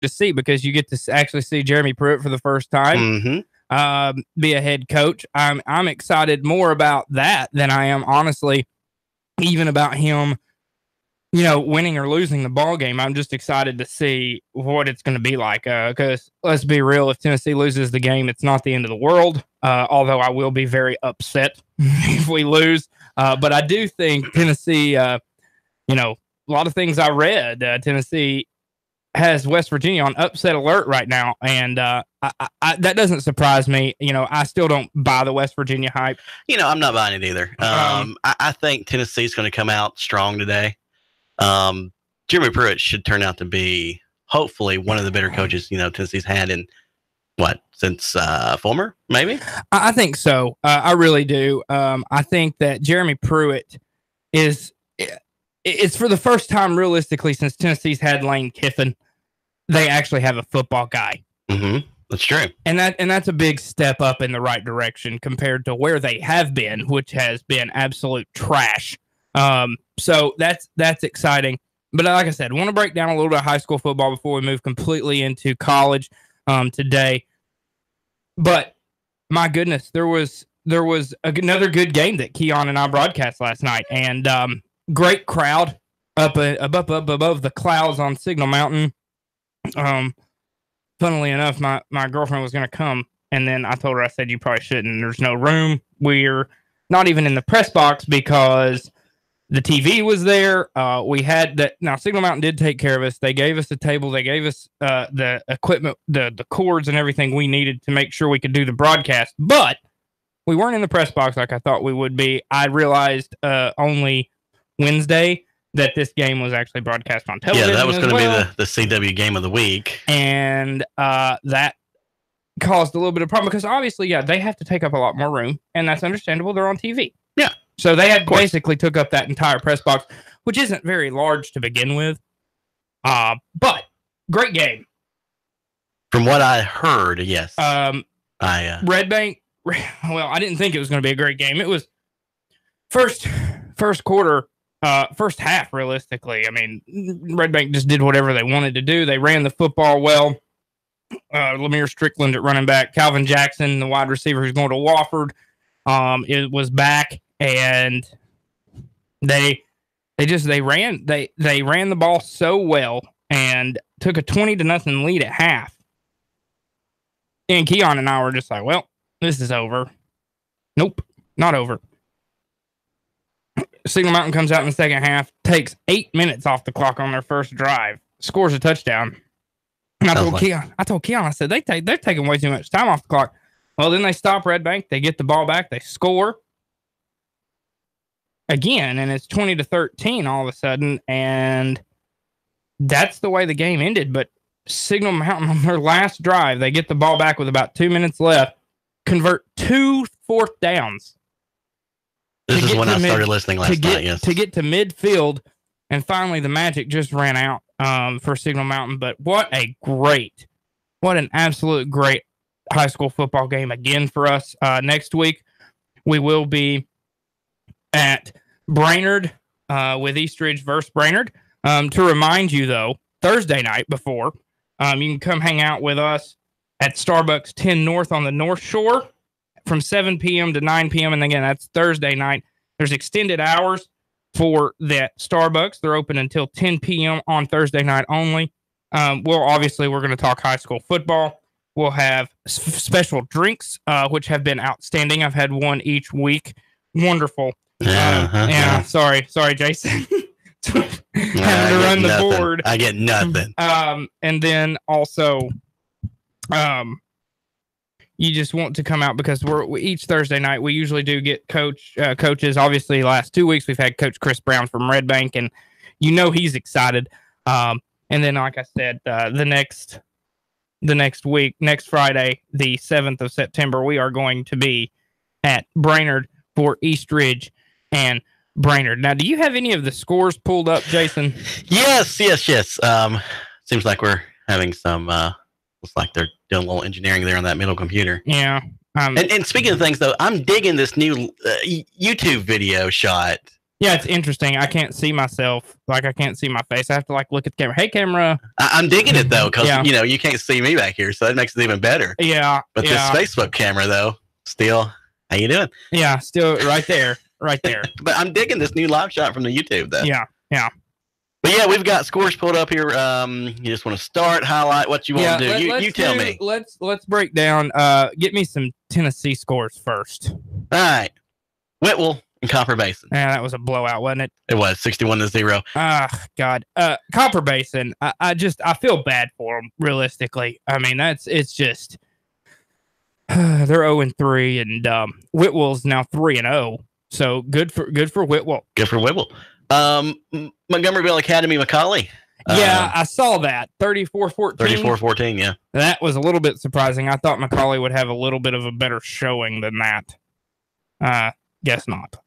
to see because you get to actually see Jeremy Pruitt for the first time, be a head coach. I'm excited more about that than I am, honestly, even about him, winning or losing the ball game. I'm just excited to see what it's going to be like. Because let's be real, if Tennessee loses the game, it's not the end of the world. Although I will be very upset if we lose. But I do think Tennessee, a lot of things I read, Tennessee has West Virginia on upset alert right now. And that doesn't surprise me. I still don't buy the West Virginia hype. I'm not buying it either. I think Tennessee's going to come out strong today. Jeremy Pruitt should turn out to be hopefully one of the better coaches, Tennessee's had in since Fulmer, maybe? I think so. I really do. I think that Jeremy Pruitt it's for the first time realistically since Tennessee's had Lane Kiffin, they actually have a football guy. Mm-hmm. That's true. And that's a big step up in the right direction compared to where they have been, which has been absolute trash. So that's exciting. But like I said, I want to break down a little bit of high school football before we move completely into college today. But my goodness, there was another good game that Keon and I broadcast last night, and great crowd up above the clouds on Signal Mountain. Funnily enough, my girlfriend was going to come, and then I told her, I said, you probably shouldn't. There's no room. We're not even in the press box because the TV was there. We had that. Now, Signal Mountain did take care of us. They gave us a table. They gave us the equipment, the cords and everything we needed to make sure we could do the broadcast. But we weren't in the press box like I thought we would be. I realized only Wednesday that this game was actually broadcast on television. Yeah, that was going to be the CW game of the week. And that caused a little bit of problem because obviously, they have to take up a lot more room, and that's understandable. They're on TV. Yeah. So they had basically took up that entire press box, which isn't very large to begin with. But great game. From what I heard, yes. Red Bank, well, I didn't think it was going to be a great game. It was first quarter, first half, realistically. I mean, Red Bank just did whatever they wanted to do. They ran the football well. Lemire Strickland at running back, Calvin Jackson, the wide receiver who's going to Wofford, it was back, and they ran the ball so well and took a 20-0 lead at half. And Keon and I were just like, well, this is over. Nope, not over. Signal Mountain comes out in the second half, takes 8 minutes off the clock on their first drive, scores a touchdown. And I told Keon, I said, they're taking way too much time off the clock. Well, then they stop Red Bank. They get the ball back. They score again, and it's 20-13 all of a sudden. And that's the way the game ended. But Signal Mountain on their last drive, they get the ball back with about 2 minutes left, convert 2 fourth downs. This is when I started listening last night, yes. To get to midfield, and finally the magic just ran out for Signal Mountain. But what an absolute great high school football game again for us. Next week, we will be at Brainerd with Eastridge versus Brainerd. To remind you, though, Thursday night before, you can come hang out with us at Starbucks 10 North on the North Shore from 7 p.m. to 9 p.m. And again, that's Thursday night. There's extended hours for that Starbucks. They're open until 10 p.m. on Thursday night only. We're going to talk high school football. We'll have special drinks, which have been outstanding. I've had one each week. Wonderful. Sorry, Jason. Having to run the board. I get nothing. And then also, you just want to come out because we each Thursday night we usually do get coaches. Obviously, last 2 weeks we've had Coach Chris Brown from Red Bank, and he's excited. And then, like I said, the next week, next Friday, the 7th of September, we are going to be at Brainerd for Eastridge and Brainerd. Now, do you have any of the scores pulled up, Jason? Yes. Seems like we're having some. Looks like they're doing a little engineering there on that middle computer. Yeah. And speaking of things, though, I'm digging this new YouTube video shot Yeah, it's interesting. I can't see myself. Like, I can't see my face. I have to like look at the camera. Hey, camera. I'm digging it though, because you can't see me back here, so that makes it even better. Yeah. But this Facebook camera though, still, how you doing? Yeah, still right there, right there. But I'm digging this new live shot from the YouTube though. Yeah. But yeah, we've got scores pulled up here. You just want to start, highlight what you want to do. You tell me. Let's break down. Get me some Tennessee scores first. All right, Whitwell and Copper Basin. Yeah, that was a blowout, wasn't it? It was 61-0. Ah, God. Copper Basin. I feel bad for them. Realistically, I mean it's just they're 0-3, and Whitwell's now 3-0. So good for Whitwell. Good for Whitwell. Montgomeryville Academy McCallie. Yeah, I saw that. 34-14. 34-14, yeah. That was a little bit surprising. I thought McCallie would have a little bit of a better showing than that. Guess not.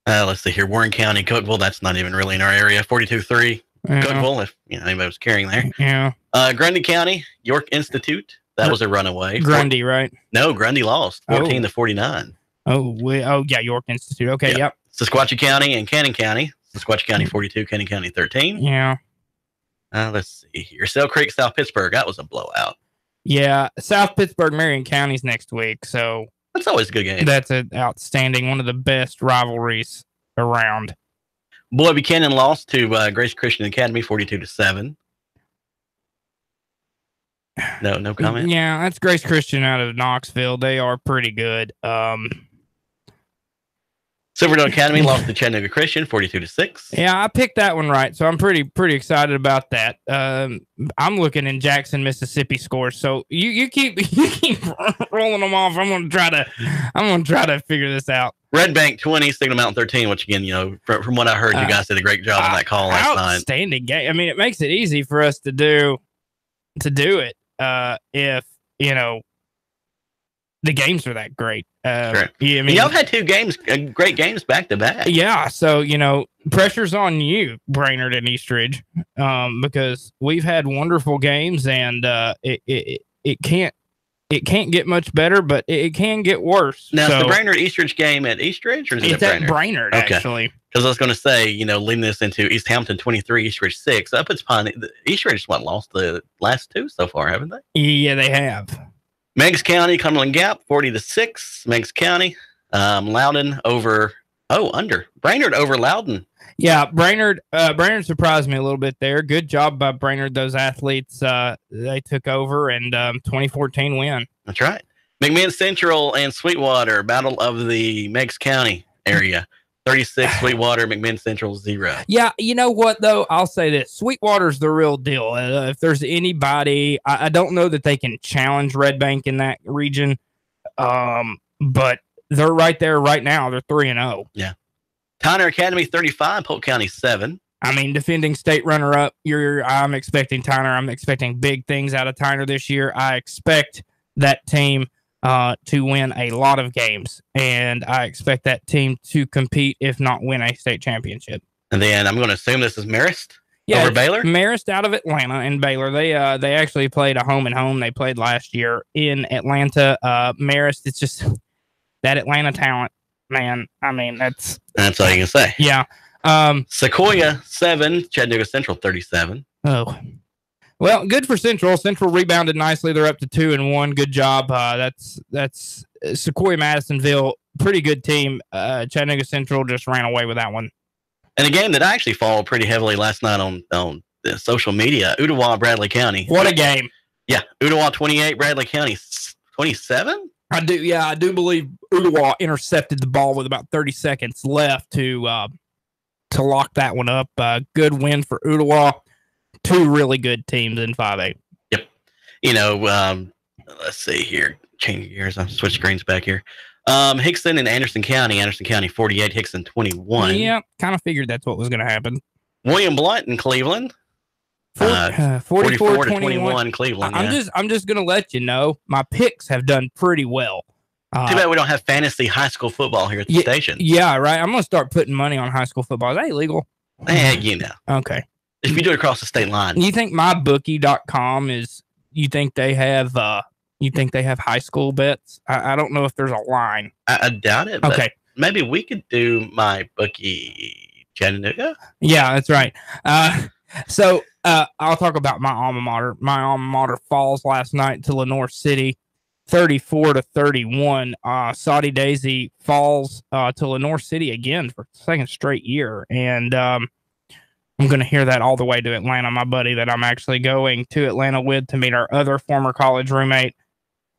Let's see here. Warren County, Cookeville. That's not even really in our area. 42-3. Yeah. Cookeville, if anybody was carrying there. Yeah. Grundy County, York Institute. That was a runaway. Grundy, right? No, Grundy lost 14-49. Oh, yeah, York Institute. Okay, yep. Sequatchie County and Cannon County. Sequatchie County 42, Cannon County 13. Yeah. Let's see here. Sale Creek, South Pittsburgh. That was a blowout. Yeah, South Pittsburgh, Marion County's next week, so that's always a good game. That's an outstanding, one of the best rivalries around. Boy Buchanan lost to Grace Christian Academy 42-7. No comment. Yeah, that's Grace Christian out of Knoxville. They are pretty good. Silverdale Academy lost to Chattanooga Christian 42-6. Yeah, I picked that one right, so I'm pretty excited about that. I'm looking in Jackson, Mississippi scores. So you keep rolling them off. I'm gonna try to figure this out. Red Bank 20, Signal Mountain 13. Which again, from what I heard, you guys did a great job on that call last night. Outstanding game. I mean, it makes it easy for us to do it. If the games are that great. Sure. Yeah, I mean, y'all had two games, great games back to back. Yeah, so pressure's on you, Brainerd and Eastridge, because we've had wonderful games, and it can't get much better, but it can get worse. Now, is the Brainerd Eastridge game at Eastridge, or is it at Brainerd? Actually, because I was going to say, leading this into East Hampton 23, Eastridge 6. Up it's Eastridge lost the last two so far, haven't they? Yeah, they have. Meigs County, Cumberland Gap, 40-6. Meigs County, Loudon under Brainerd over Loudon. Yeah, Brainerd surprised me a little bit there. Good job by Brainerd. Those athletes, they took over, and 2014 win. That's right. McMinn Central and Sweetwater, battle of the Meigs County area. 36 Sweetwater, McMinn Central 0. Yeah, you know what, though? I'll say this. Sweetwater's the real deal. If there's anybody, I don't know that they can challenge Red Bank in that region, but they're right there right now. They're 3-0. Yeah. Tyner Academy 35, Polk County 7. I mean, defending state runner-up, I'm expecting Tyner. I'm expecting big things out of Tyner this year. I expect that team to win a lot of games, and I expect that team to compete, if not win, a state championship. And then I'm going to assume this is Marist over Baylor? Marist out of Atlanta and Baylor. They actually played a home and home. They played last year in Atlanta. Marist, it's just that Atlanta talent, man. I mean, that's all you can say. Yeah. Sequoia 7, Chattanooga Central 37. Oh. Well, good for Central. Central rebounded nicely. They're up to 2-1. Good job. That's Sequoia Madisonville. Pretty good team. Chattanooga Central just ran away with that one. And a game that I actually followed pretty heavily last night on the social media, Ottawa, Bradley County. What a game. Yeah. Ottawa 28, Bradley County 27. I do believe Ottawa intercepted the ball with about 30 seconds left to lock that one up. Good win for Ottawa. Two really good teams in 5A. Yep. Let's see here. Change gears. I'm switch screens back here. Hickson and Anderson County. Anderson County 48, Hickson 21. Yeah, kind of figured that's what was going to happen. William Blunt in Cleveland. 44-21 Cleveland. I'm just going to let you know my picks have done pretty well. Too bad we don't have fantasy high school football here at the station. Yeah, right. I'm going to start putting money on high school football. Is that illegal? Okay. If you do it across the state line. You think mybookie.com you think they have high school bets? I don't know if there's a line. I doubt it. Okay. Maybe we could do my bookie. Chattanooga. Yeah, that's right. So I'll talk about my alma mater. My alma mater falls last night to Lenore City, 34-31. Saudi Daisy falls to Lenore City again for the second straight year, and I'm going to hear that all the way to Atlanta. My buddy that I'm actually going to Atlanta with to meet our other former college roommate,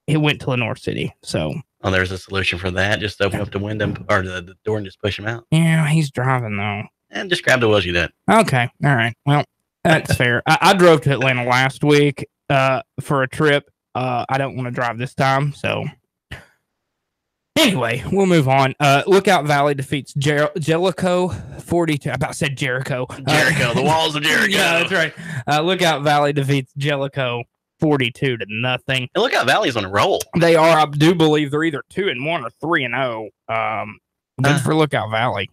he went to Lenore City. So, there's a solution for that. Just open up the window or the door and just push him out. Yeah, he's driving though. And just grab the wheels you did. Okay, all right. Well, that's fair. I drove to Atlanta last week for a trip. I don't want to drive this time, so. Anyway, we'll move on. Lookout Valley defeats Jellicoe 42. I about said Jericho. Jericho, the walls of Jericho. Yeah, that's right. Lookout Valley defeats Jellicoe 42-0. And Lookout Valley's on a roll. They are. I do believe they're either 2-1 or 3-0. Good for Lookout Valley.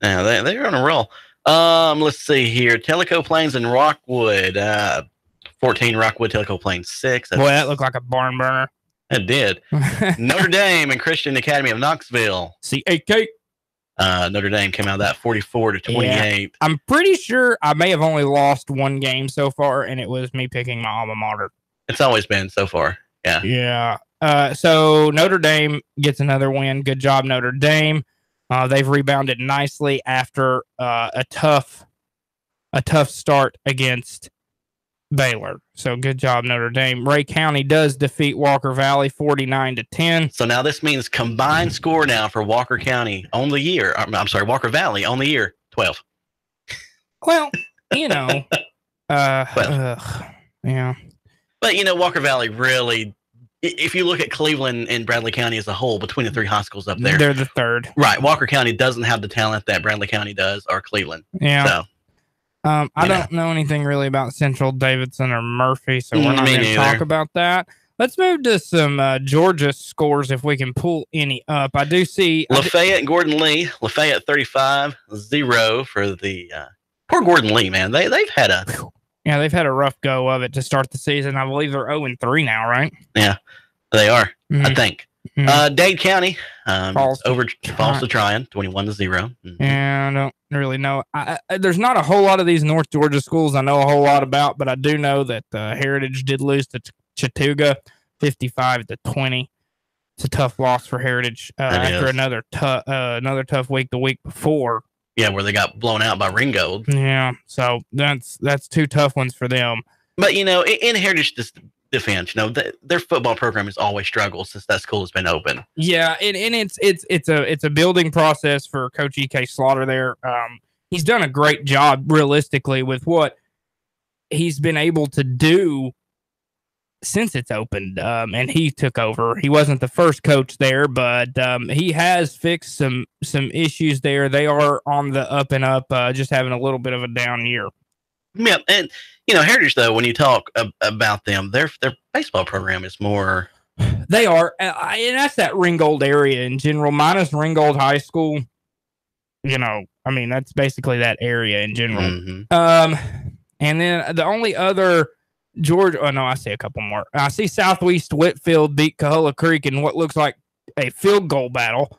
Yeah, they're on a roll. Let's see here. Tellico Plains and Rockwood. 14 Rockwood, Tellico Plains 6. Boy, that looked like a barn burner. It did. Notre Dame and Christian Academy of Knoxville. CAK. Notre Dame came out of that 44-28. Yeah. I'm pretty sure I may have only lost one game so far, and it was me picking my alma mater. It's always been so far. Yeah. Yeah. So Notre Dame gets another win. Good job, Notre Dame. They've rebounded nicely after a tough start against Baylor. So good job, Notre Dame. Ray County does defeat Walker Valley 49-10. So now this means combined score now for Walker County on the year. I'm sorry, Walker Valley on the year 12. Well, you know, yeah. But you know, Walker Valley really. If you look at Cleveland and Bradley County as a whole, between the three high schools up there, they're the third. Right. Walker County doesn't have the talent that Bradley County does or Cleveland. Yeah. So, I don't know anything really about Central, Davidson, or Murphy, so we're not going to talk about that. Let's move to some Georgia scores if we can pull any up. I do see Lafayette and Gordon Lee. Lafayette 35-0 for the poor Gordon Lee, man. They've had a rough go of it to start the season. I believe they're 0-3 now, right? Yeah, they are. Mm-hmm. I think. Mm-hmm. Dade County falls to Tryon 21-0. Mm-hmm. Yeah, I don't really know. There's not a whole lot of these North Georgia schools I know a whole lot about, but I do know that Heritage did lose to Chattooga 55-20. It's a tough loss for Heritage after another tough week the week before. Yeah, where they got blown out by Ringgold. Yeah, so that's two tough ones for them. But you know, in Heritage defense, you know, their football program has always struggled since that school has been open. Yeah, and it's a building process for Coach E.K. Slaughter there. He's done a great job realistically with what he's been able to do since it's opened, and he took over. He wasn't the first coach there, but he has fixed some issues there. They are on the up and up, just having a little bit of a down year. Yeah, and you know, Heritage though, when you talk about them, their baseball program is more. They are, and that's that Ringgold area in general, minus Ringgold High School. You know, I mean, that's basically that area in general. Mm-hmm. And then the only other Georgia. Oh no, I see a couple more. I see Southwest Whitfield beat Cahulla Creek in what looks like a field goal battle,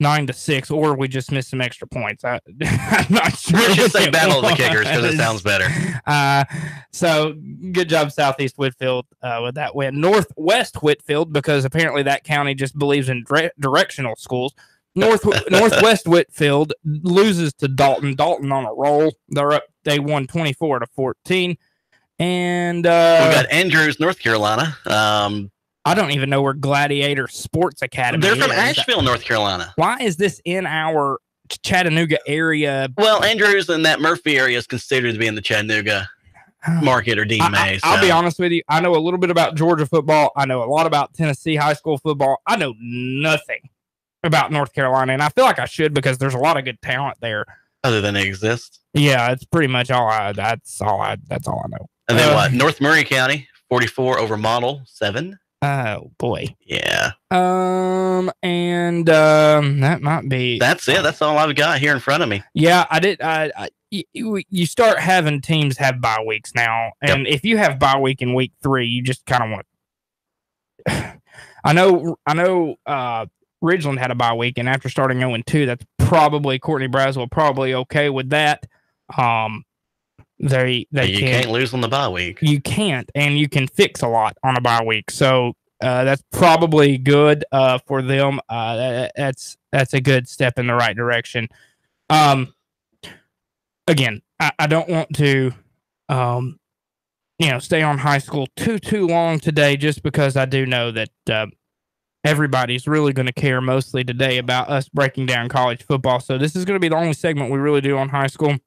9-6, or we just missed some extra points. I'm not sure. Let's just say battle of the kickers because it sounds better. So good job, Southeast Whitfield, with that win. Northwest Whitfield, because apparently that county just believes in directional schools. Northwest Whitfield loses to Dalton. Dalton on a roll. They won 24-14. And we got Andrews, North Carolina. I don't even know where Gladiator Sports Academy They're from Asheville, North Carolina. Why is this in our Chattanooga area? Well, Andrews and that Murphy area is considered to be in the Chattanooga market or DMA. I'll be honest with you. I know a little bit about Georgia football. I know a lot about Tennessee high school football. I know nothing about North Carolina, and I feel like I should because there's a lot of good talent there. Other than they exist. Yeah, it's pretty much that's all I know. And then what? North Murray County, 44 over Model 7. Oh boy. Yeah. And that might be. That's it. That's all I've got here in front of me. Yeah, I did. You start having teams have bye weeks now, and if you have bye week in week 3, you just kind of want. I know. Ridgeland had a bye week, and after starting 0-2, that's probably Courtney Braswell probably okay with that. You can't lose on the bye week. You can't, and you can fix a lot on a bye week. So that's probably good for them. That's a good step in the right direction. Again, I don't want to stay on high school too long today, just because I do know that everybody's really going to care mostly today about us breaking down college football. So this is going to be the only segment we really do on high school.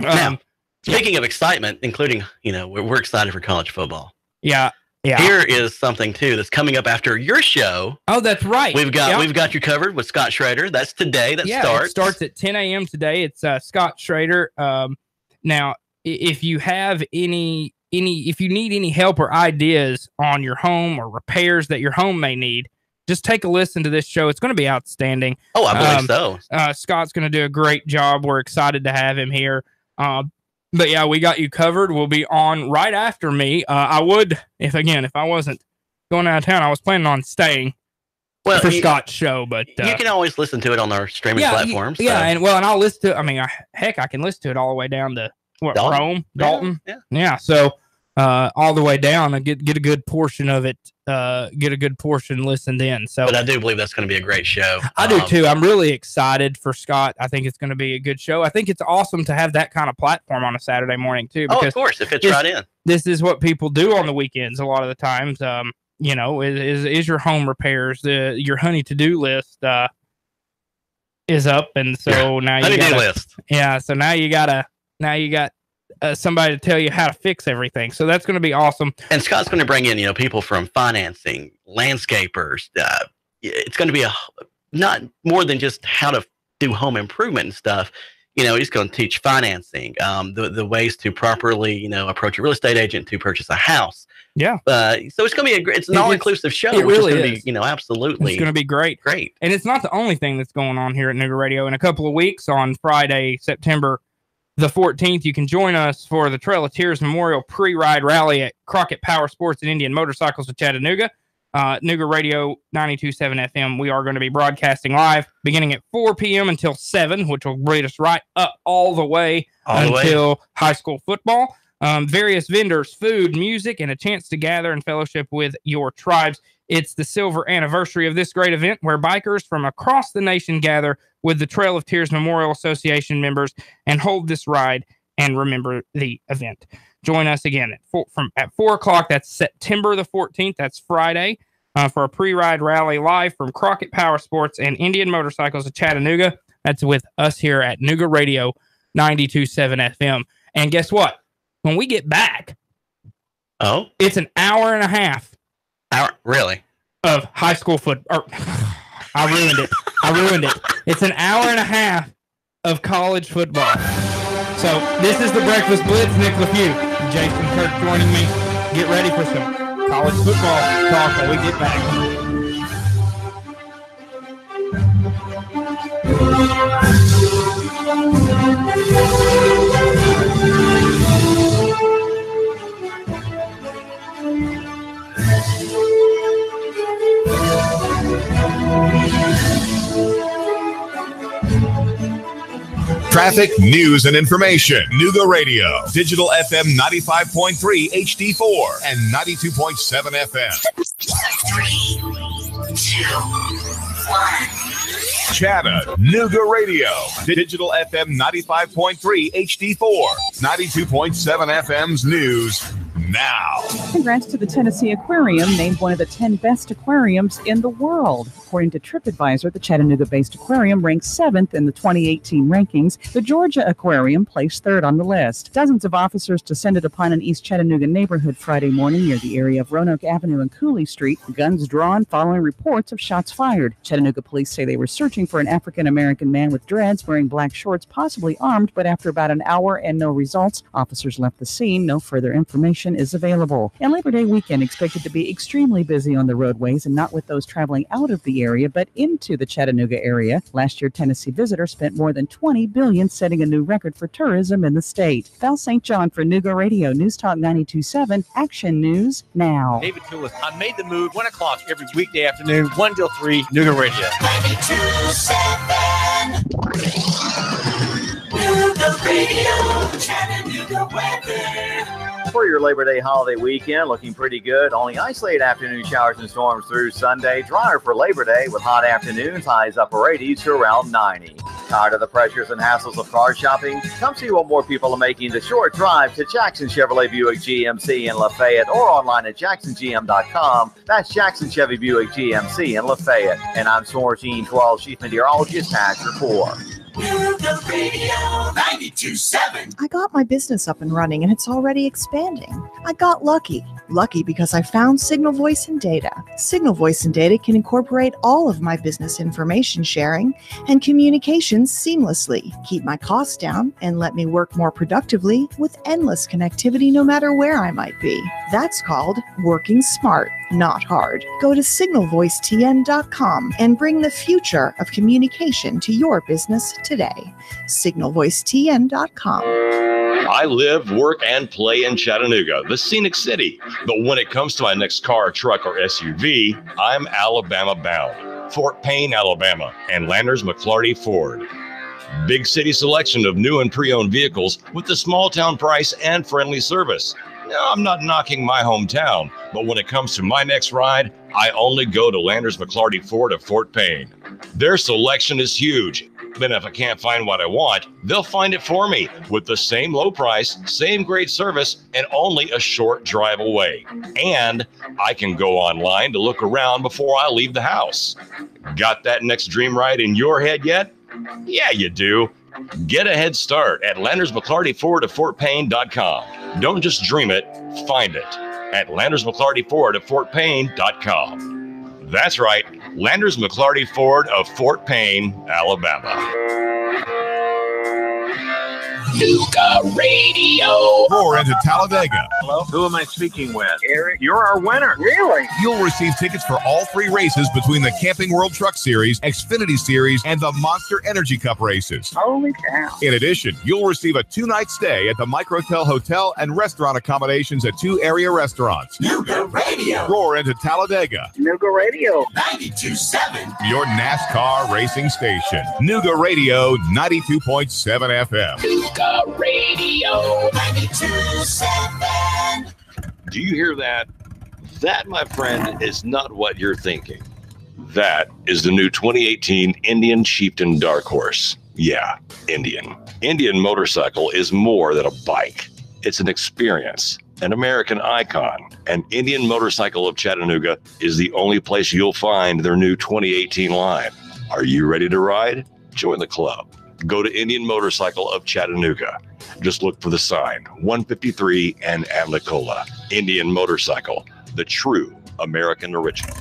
Now, speaking of excitement, including, we're excited for college football. Yeah. Here is something too that's coming up after your show. Oh, that's right. We've got you covered with Scott Schrader. That's today. It starts at 10 a.m. today. It's Scott Schrader. Now, if you have if you need any help or ideas on your home or repairs that your home may need, just take a listen to this show. It's going to be outstanding. Oh, I believe so. Scott's going to do a great job. We're excited to have him here. But yeah, we got you covered. We'll be on right after me. I would, if I wasn't going out of town, I was planning on staying for Scott's show. But you can always listen to it on our streaming platforms. Yeah, and I'll listen to it. I mean, I can listen to it all the way down to Dalton. Yeah. So all the way down and get a good portion of it. Get a good portion listened in. So, but I do believe that's going to be a great show. I do too. I'm really excited for Scott. I think it's going to be a good show. I think it's awesome to have that kind of platform on a Saturday morning too. Because of course, it fits right in. This is what people do on the weekends. A lot of the times, is your home repairs. Your honey to-do list is up, and so now you got list. Yeah, so now you got somebody to tell you how to fix everything. So that's going to be awesome. And Scott's going to bring in, people from financing, landscapers. It's going to be not more than just how to do home improvement and stuff. He's going to teach financing, the ways to properly, approach a real estate agent to purchase a house. Yeah. So it's going to be it's an all-inclusive show. It really is. Going to be, absolutely. It's going to be great. Great. And it's not the only thing that's going on here at Nougat Radio. In a couple of weeks, on Friday, September the 14th, you can join us for the Trail of Tears Memorial Pre-Ride Rally at Crockett Power Sports and Indian Motorcycles of Chattanooga. Nougat Radio 92.7 FM. We are going to be broadcasting live beginning at 4 p.m. until 7, which will bring us right up all the way until high school football. Various vendors, food, music, and a chance to gather and fellowship with your tribes. It's the silver anniversary of this great event where bikers from across the nation gather with the Trail of Tears Memorial Association members and hold this ride and remember the event. Join us again at 4 o'clock. That's September the 14th. That's Friday for a pre-ride rally live from Crockett Power Sports and Indian Motorcycles of Chattanooga. That's with us here at Nougat Radio 92.7 FM. And guess what? When we get back, it's an hour and a half. Really? Of high school football. I ruined it. It's an hour and a half of college football. So this is the Breakfast Blitz. Nick Leffew, Jason Kirk joining me. Get ready for some college football talk when we get back. Traffic, news, and information. Nougat Radio. Digital FM 95.3 HD4 and 92.7 FM. 3, 2, 1. Chattanooga Radio. Digital FM 95.3 HD4. 92.7 FM's news now. Congrats to the Tennessee Aquarium, named one of the 10 best aquariums in the world. According to TripAdvisor, the Chattanooga-based aquarium ranks 7th in the 2018 rankings. The Georgia Aquarium placed 3rd on the list. Dozens of officers descended upon an East Chattanooga neighborhood Friday morning near the area of Roanoke Avenue and Cooley Street, guns drawn following reports of shots fired. Chattanooga police say they were searching for an African-American man with dreads wearing black shorts, possibly armed, but after about an hour and no results, officers left the scene. No further information is available. And Labor Day weekend expected to be extremely busy on the roadways, and not with those traveling out of the area, but into the Chattanooga area. Last year, Tennessee visitors spent more than $20 billion, setting a new record for tourism in the state. Val St. John for Nougat Radio, News Talk 92.7, Action News Now. David Toulis, I made the move 1 o'clock every weekday afternoon, 1 till 3, Nougat Radio. 92.7. Nooga Radio, Chattanooga weather. For your Labor Day holiday weekend, looking pretty good. Only isolated afternoon showers and storms through Sunday. Drier for Labor Day with hot afternoons, highs upper 80s to around 90. Tired of the pressures and hassles of car shopping? Come see what more people are making the short drive to Jackson Chevrolet Buick GMC in Lafayette or online at jacksongm.com. That's Jackson Chevy Buick GMC in Lafayette. And I'm Swargene 12 Chief Meteorologist Hatcher 4. Nooga Radio 92.7. I got my business up and running and it's already expanding. I got lucky. Lucky because I found Signal Voice and Data. Signal Voice and Data can incorporate all of my business information sharing and communications seamlessly, keep my costs down, and let me work more productively with endless connectivity no matter where I might be. That's called working smart, not hard. Go to signalvoicetn.com and bring the future of communication to your business today. signalvoicetn.com. I live, work, and play in Chattanooga, the scenic city. But when it comes to my next car, truck, or SUV, I'm Alabama bound. Fort Payne, Alabama, and Landers McClarty Ford. Big city selection of new and pre-owned vehicles with the small town price and friendly service. Now, I'm not knocking my hometown, but when it comes to my next ride, I only go to Landers McClarty Ford of Fort Payne. Their selection is huge. Then if I can't find what I want, they'll find it for me with the same low price, same great service, and only a short drive away. And I can go online to look around before I leave the house. Got that next dream ride in your head yet? Yeah, you do. Get a head start at Landers McClarty Ford of FortPayne.com. Don't just dream it, find it at Landers McClarty Ford of FortPayne.com. That's right, Landers McClarty Ford of Fort Payne, Alabama. Nooga Radio. Roar into Talladega. Hello? Who am I speaking with? Eric, you're our winner. Really? You'll receive tickets for all 3 races between the Camping World Truck Series, Xfinity Series, and the Monster Energy Cup races. Holy cow. In addition, you'll receive a 2-night stay at the Microtel Hotel and restaurant accommodations at 2 area restaurants. Nooga Radio. Roar into Talladega. Nooga Radio. 92.7. Your NASCAR racing station. Nooga Radio 92.7 FM. Nooga Radio 92.7. Do you hear that? That, my friend, is not what you're thinking. That is the new 2018 Indian Chieftain Dark Horse. Yeah, Indian. Indian motorcycle is more than a bike. It's an experience, an American icon. And Indian Motorcycle of Chattanooga is the only place you'll find their new 2018 line. Are you ready to ride? Join the club. Go to Indian Motorcycle of Chattanooga. Just look for the sign, 153 and Amnicola. Indian Motorcycle, the true American original.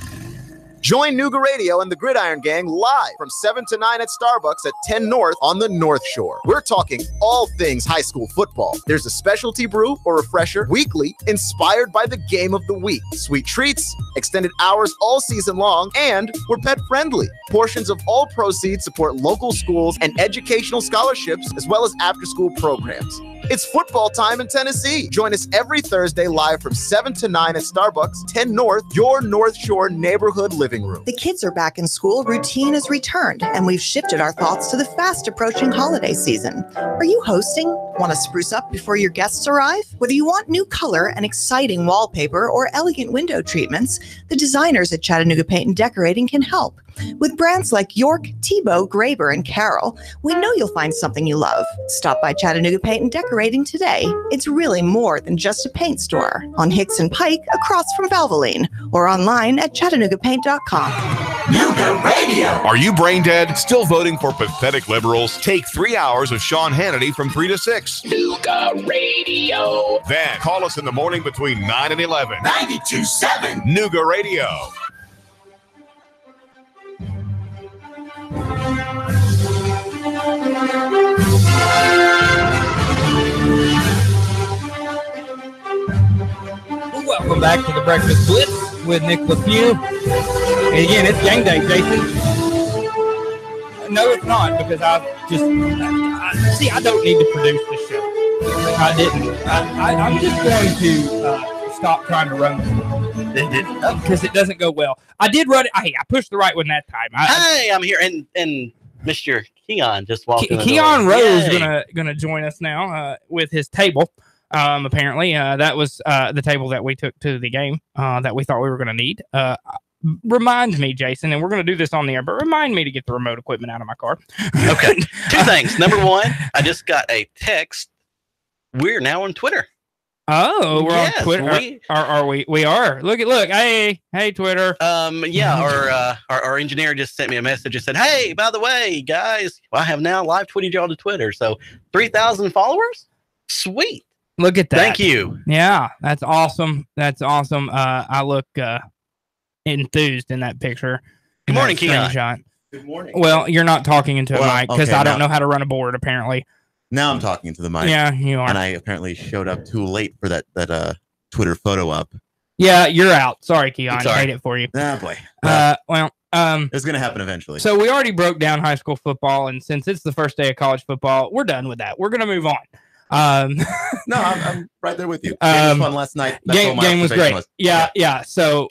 Join Nooga Radio and the Gridiron Gang live from 7 to 9 at Starbucks at 10 North on the North Shore. We're talking all things high school football. There's a specialty brew or refresher weekly inspired by the game of the week. Sweet treats, extended hours all season long, and we're pet friendly. Portions of all proceeds support local schools and educational scholarships as well as after-school programs. It's football time in Tennessee. Join us every Thursday live from 7 to 9 at Starbucks, 10 North, your North Shore neighborhood living room. The kids are back in school, routine has returned, and we've shifted our thoughts to the fast approaching holiday season. Are you hosting? Want to spruce up before your guests arrive? Whether you want new color and exciting wallpaper or elegant window treatments, the designers at Chattanooga Paint and Decorating can help. With brands like York, Tebow, Graber, and Carroll, we know you'll find something you love. Stop by Chattanooga Paint and Decorating today. It's really more than just a paint store. On Hicks and Pike, across from Valvoline, or online at ChattanoogaPaint.com. Nooga Radio. Are you brain dead? Still voting for pathetic liberals? Take 3 hours of Sean Hannity from 3 to 6. Nooga Radio. Then call us in the morning between 9 and 11. 92.7. Nooga Radio. Welcome back to the Breakfast Blitz with Nick Leffew. And again, it's game day, Jason. No, it's not, because I don't need to produce this show. I didn't. I'm just going to stop trying to run because it doesn't go well. I did run it. Hey, I pushed the right one that time. Hey, I'm here. And Mr. Keon just walked in the Keon door. Rose Yay. gonna join us now with his table. Apparently, that was the table that we took to the game that we thought we were gonna need. Remind me, Jason, and we're gonna do this on the air, but remind me to get the remote equipment out of my car. Okay. Two things. Number one, I just got a text. We're now on Twitter. Oh, we're Yes, on Twitter. Are we? We are. Look. Hey, Twitter. Yeah, our engineer just sent me a message and said, "Hey, by the way, guys, I have now live tweeted y'all to Twitter. So 3,000 followers. Sweet. Look at that. Thank you. Yeah, that's awesome. That's awesome. I look enthused in that picture. Good morning, Keon. Screenshot. Good morning. Well, you're not talking into a mic because okay, I don't now- know how to run a board. Apparently. Now I'm talking to the mic. Yeah, you are. And I apparently showed up too late for that Twitter photo up. Yeah, you're out. Sorry, Keon. Sorry. I hate it for you. Ah, boy. It's going to happen eventually. So we already broke down high school football, and since it's the first day of college football, we're done with that. We're going to move on. No, I'm right there with you. Game was fun last night. That's all my Game was observation great. Yeah. So,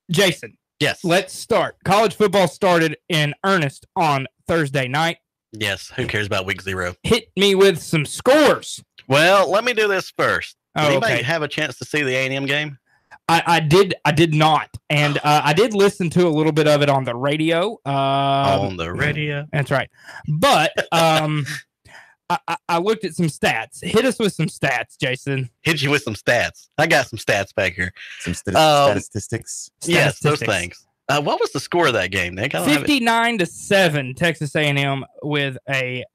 Jason. Yes. Let's start. College football started in earnest on Thursday night. Yes. Who cares about week 0? Hit me with some scores. Well, let me do this first. Did anybody okay. have a chance to see the A&M game? I did not, and I did listen to a little bit of it on the radio. On the radio. That's right. But I looked at some stats. Hit us with some stats, Jason. Hit you with some stats. I got some stats back here. Some statistics. Yes, those things. What was the score of that game, Nick? 59-7, Texas A&M with a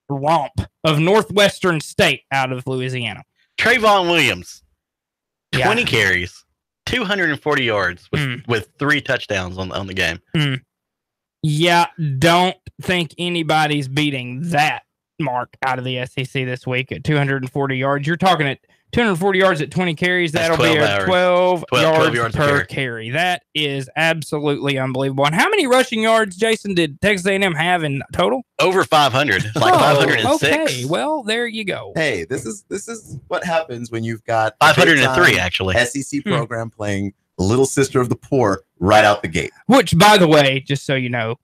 romp of Northwestern State out of Louisiana. Trayvon Williams, 20 carries, 240 yards with 3 touchdowns on the game. Yeah, don't think anybody's beating that mark out of the SEC this week at 240 yards. You're talking at 240 yards at 20 carries. That'll be at 12 yards per carry. That is absolutely unbelievable. And how many rushing yards, Jason, did Texas A&M have in total? Over 500, like 506. Okay, well, there you go. Hey, this is what happens when you've got 503 actually. SEC program playing Little Sister of the Poor right out the gate. Which, by the way, just so you know,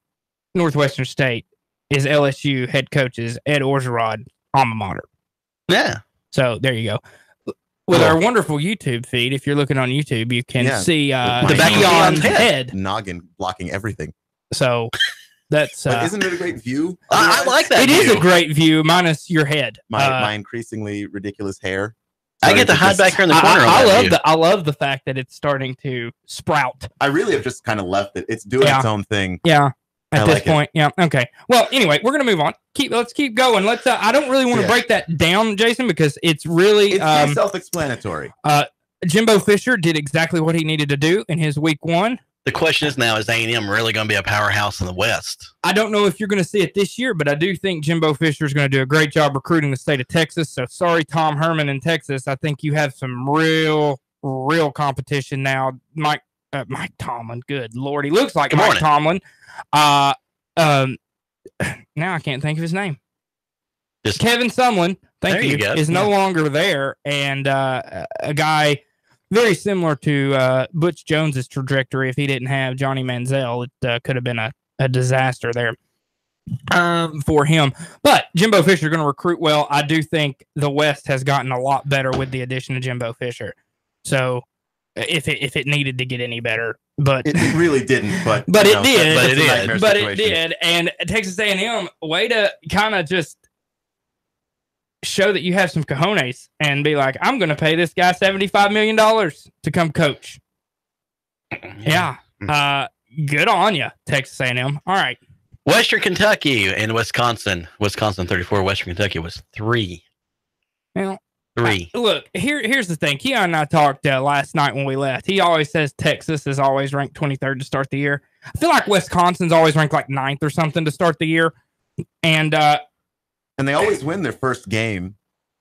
Northwestern State is LSU head coach's Ed Orgeron alma mater. Yeah. So there you go. With our wonderful YouTube feed, if you're looking on YouTube, you can see the back of Keon's head. Noggin blocking everything. So that's... isn't it a great view? I like that It view. is a great view, minus your head. My increasingly ridiculous hair. I get to hide back here in the corner. I love the fact that it's starting to sprout. I really have just kind of left it. It's doing its own thing. Yeah. At this like point, yeah. Okay. Well, anyway, we're gonna move on. Let's keep going. Let's. I don't really want to break that down, Jason, because it's really pretty self-explanatory. Jimbo Fisher did exactly what he needed to do in his week 1. The question is now: is A&M really going to be a powerhouse in the West? I don't know if you're going to see it this year, but I do think Jimbo Fisher is going to do a great job recruiting the state of Texas. So sorry, Tom Herman in Texas. I think you have some real competition now. Mike Tomlin. Good Lord, he looks like Mike Tomlin. Now I can't think of his name. Kevin Sumlin, thank you, is no longer there, and a guy very similar to Butch Jones's trajectory. If he didn't have Johnny Manziel, it could have been a disaster there for him. But Jimbo Fisher is going to recruit well. I do think the West has gotten a lot better with the addition of Jimbo Fisher. So if it needed to get any better. But it really didn't. But it did. And Texas A&M, way to kind of just show that you have some cojones and be like, I'm going to pay this guy $75 million to come coach. Yeah. Good on you, Texas A&M. All right. Western Kentucky and Wisconsin. Wisconsin 34. Western Kentucky was 3. Well, 3. Look, here's the thing. Keon and I talked last night when we left. He always says Texas is always ranked 23rd to start the year. I feel like Wisconsin's always ranked like 9th or something to start the year. And they always win their first game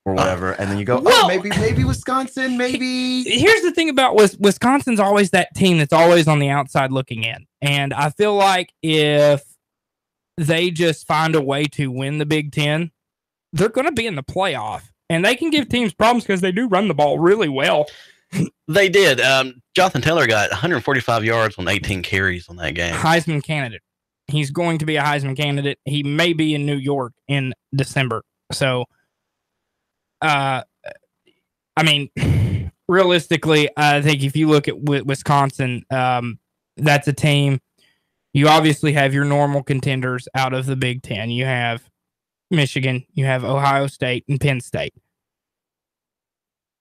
or whatever. And then you go, maybe Wisconsin, maybe. Here's the thing about Wisconsin's always that team that's always on the outside looking in. And I feel like if they just find a way to win the Big Ten, they're going to be in the playoff. And they can give teams problems because they do run the ball really well. They did. Jonathan Taylor got 145 yards on 18 carries on that game. Heisman candidate. He's going to be a Heisman candidate. He may be in New York in December. So, I mean, realistically, I think if you look at Wisconsin, that's a team. You obviously have your normal contenders out of the Big Ten. You have Michigan, you have Ohio State, and Penn State.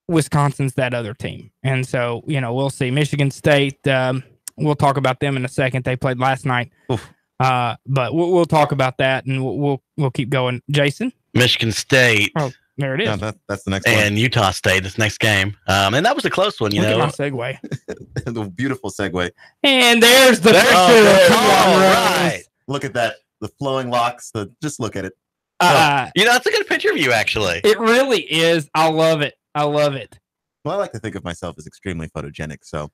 Wisconsin's that other team. And so, we'll see. Michigan State, we'll talk about them in a second. They played last night. But we'll talk about that, and we'll keep going. Jason? Michigan State. Oh, there it is. Yeah, that's the next one. And Utah State, this next game. And that was a close one, Look at my segue. The beautiful segue. And there's the picture of right. Look at that. The flowing locks. Just look at it. That's a good picture of you, actually. It really is. I love it. Well, I like to think of myself as extremely photogenic, so,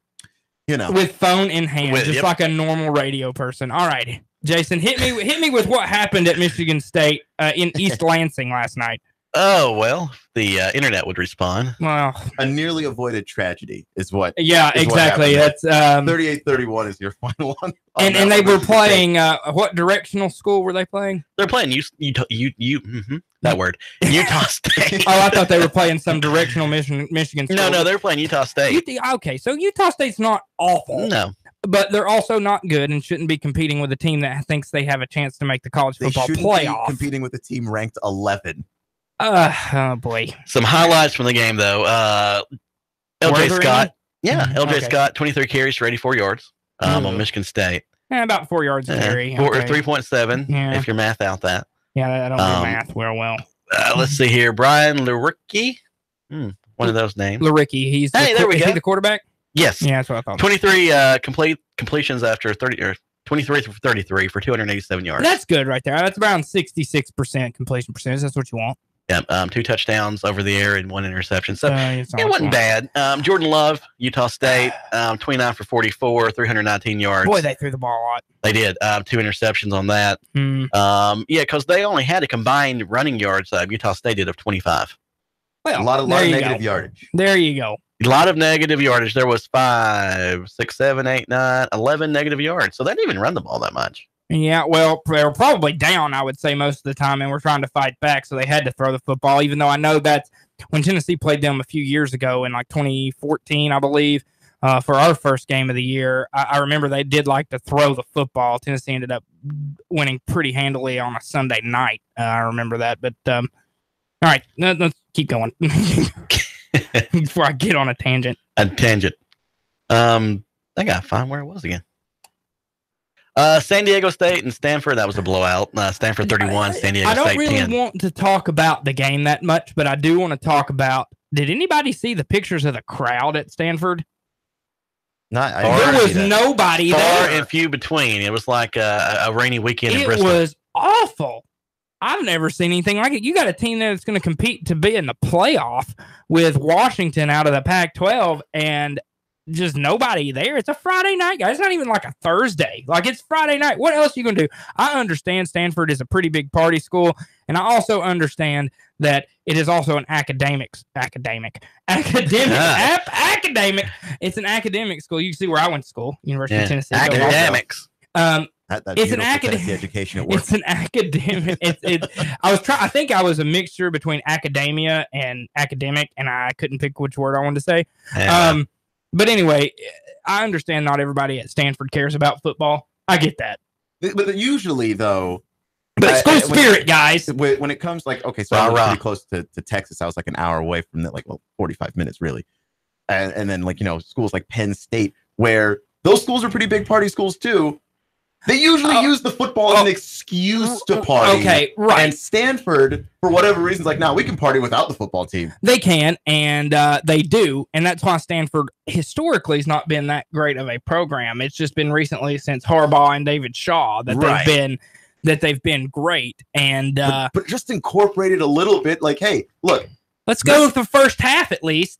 With phone in hand, like a normal radio person. All right, Jason, hit me with what happened at Michigan State in East Lansing last night. Oh, well, the internet would respond. Well, a nearly avoided tragedy is what. Yeah, exactly. That's 38-31 is your final one. And they were playing. What directional school were they playing? They're playing that word, Utah State. Oh, I thought they were playing some directional Michigan school. No, they're playing Utah State. Okay, so Utah State's not awful. No. But they're also not good and shouldn't be competing with a team that thinks they have a chance to make the college football playoff. Competing with a team ranked 11. Oh boy. Some highlights from the game though. LJ Scott. Yeah, LJ Scott, 23 carries for 84 yards on Michigan State. About 4 yards a carry. 3.7 if you're math out that. Yeah, I don't do math well. Let's see here. Brian Luricki. One of those names. Luricki. There we go. Is he the quarterback? Yes. Yeah, that's what I thought. 23 completions after 23 for 33 for 287 yards. That's good right there. That's around 66% completion percentage. That's what you want. Yeah, 2 touchdowns over the air and 1 interception. So it wasn't bad. Jordan Love, Utah State, 29 for 44, 319 yards. Boy, they threw the ball a lot. They did. 2 interceptions on that. Because they only had a combined running yards. Utah State did of 25. Well, a lot of negative yardage. There you go. A lot of negative yardage. There was 5, 6, 7, 8, 9, 11 negative yards. So they didn't even run the ball that much. Yeah, well, they were probably down, I would say, most of the time, and we're trying to fight back, so they had to throw the football, even though I know that's when Tennessee played them a few years ago in like 2014, I believe, for our first game of the year. I remember they did like to throw the football. Tennessee ended up winning pretty handily on a Sunday night. I remember that, but all right, let's keep going before I get on a tangent. I gotta find where it was again. San Diego State and Stanford, that was a blowout. Stanford 31, San Diego State 10. I don't really want to talk about the game that much, but I do want to talk about, did anybody see the pictures of the crowd at Stanford? There was nobody there. Far and few between. It was like a rainy weekend in Bristol. It was awful. I've never seen anything like it. You got a team there that's going to compete to be in the playoff with Washington out of the Pac-12, and just nobody there. It's a Friday night, guys. It's not even like a Thursday. Like, it's Friday night. What else are you going to do? I understand Stanford is a pretty big party school, and I also understand that it is also an academic. It's an academic school. You can see where I went to school, University of Tennessee. Academics. It's an academic education at work. It's an academic. I think I was a mixture between academia and academic, and I couldn't pick which word I wanted to say. Yeah. But anyway, I understand not everybody at Stanford cares about football. I get that. But usually, though, but school spirit, guys. When it comes I was pretty close to Texas. I was like an hour away from that, 45 minutes really. And then schools like Penn State, where those schools are pretty big party schools too. They usually use the football as an excuse to party. Okay, right. And Stanford, for whatever reason, is we can party without the football team. They can, and they do. And that's why Stanford historically has not been that great of a program. It's just been recently since Harbaugh and David Shaw that they've been great. And but just incorporated a little bit, hey, look. Let's go with the first half at least.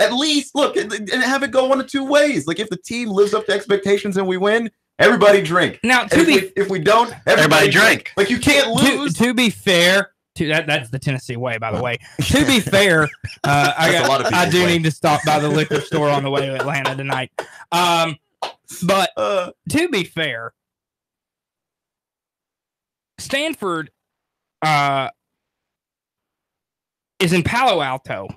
At least, look, and have it go one of two ways. If the team lives up to expectations and we win, everybody drink. Now, if we don't, everybody drink. You can't lose. To be fair, that's the Tennessee way, by the way. To be fair, I do need to stop by the liquor store on the way to Atlanta tonight. But to be fair, Stanford is in Palo Alto,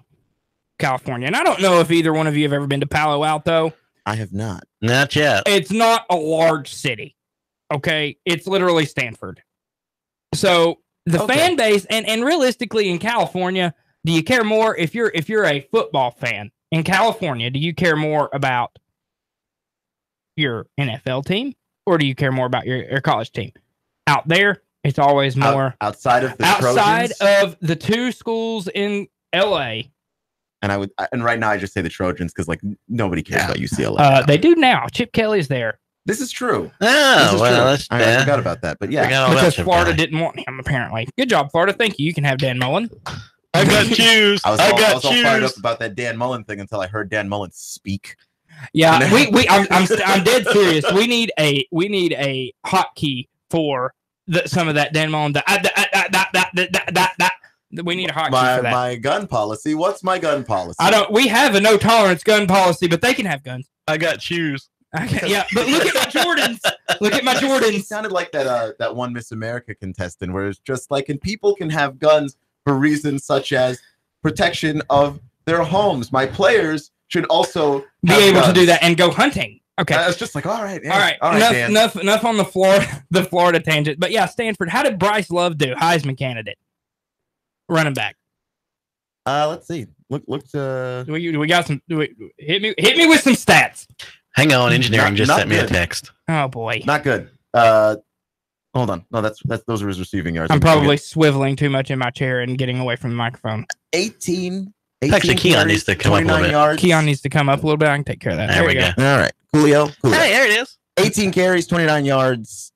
California. And I don't know if either one of you have ever been to Palo Alto. I have not. Not yet. It's not a large city. Okay. It's literally Stanford. So the fan base and realistically in California, do you care more if you're a football fan in California, do you care more about your NFL team or do you care more about your college team? Out there, it's always more outside of the outside Trojans? of the two schools in LA. And right now I just say the Trojans because like nobody cares about UCLA. They do now. Chip Kelly's there. This is true. Oh, well, true. I forgot about that, but yeah, because Florida didn't want him apparently. Good job, Florida. Thank you. You can have Dan Mullen. I got shoes. I was all fired up about that Dan Mullen thing until I heard Dan Mullen speak. Yeah, I'm dead serious. We need a hotkey for some of that Dan Mullen. We need a hotkey for that. My gun policy. What's my gun policy? We have a no tolerance gun policy, but they can have guns. I got shoes. Okay, yeah, but look at my Jordans. Look at my Jordans. It sounded like that one Miss America contestant where it's just like, and people can have guns for reasons such as protection of their homes. My players should also be able to do that and go hunting. Okay, it's just like all right. Enough on the Florida tangent. But yeah, Stanford. How did Bryce Love do? Heisman candidate, running back. Let's see. Look. We got some. Hit me with some stats. Hang on, engineering just sent me a text. Oh boy, not good. Hold on. No, that's those are his receiving yards. I'm probably swiveling too much in my chair and getting away from the microphone. 18 Actually, Keon needs to come up a little bit. Yards. Keon needs to come up a little bit. I can take care of that. There we go. All right, Julio. Hey, there it is. 18 carries, 29 yards.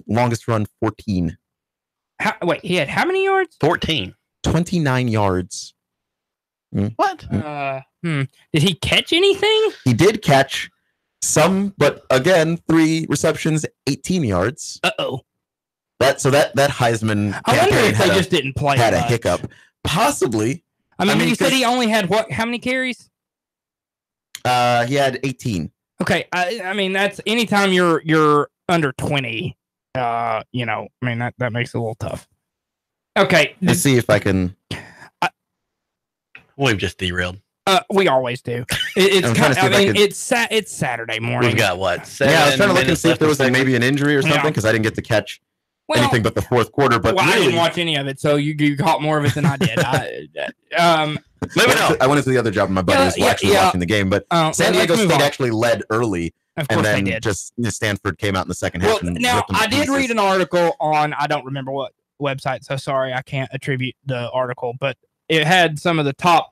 Longest run, 14. Wait, he had how many yards? 14. 29 yards. What? Did he catch anything? He did catch some, but again, 3 receptions, 18 yards. Uh-oh. That Heisman. I wonder if they just didn't play. Had a hiccup. Possibly. I mean, you said he only had what? How many carries? He had 18. Okay. I mean, that's anytime you're under 20. That makes it a little tough. Okay. Let's see if I can. We've just derailed. We always do. It's Saturday morning. We've got what? I was trying to look and see if there was maybe an injury or something because I didn't get to catch anything but the fourth quarter. But I didn't watch any of it, so you caught more of it than I did. I went into the other job, and my buddy was actually watching the game. But San Diego State actually led early, and then just Stanford came out in the second half. Now I did read an article on I don't remember what website, so sorry I can't attribute the article, but it had some of the top.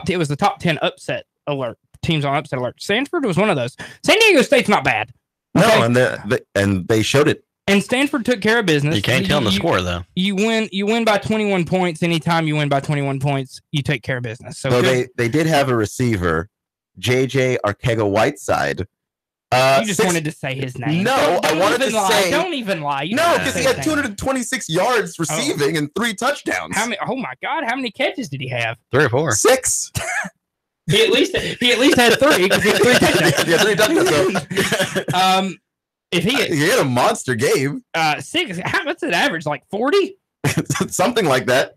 It was the top 10 upset alert teams on upset alert. Stanford was one of those. San Diego State's not bad. Okay? No, and they showed it. And Stanford took care of business. You can't tell the score though. You win by 21 points. Anytime you win by 21 points, you take care of business. So they did have a receiver, JJ Arcega-Whiteside. You just wanted to say his name. No, I wanted to say. Don't even lie. No, because he had 226 yards receiving and 3 touchdowns. How many? Oh my God! How many catches did he have? 3 or 4. 6. He at least had 3 because he had 3 touchdowns. Yeah, 3 touchdowns. If he had a monster game. 6. What's it average? Like 40? Something like that.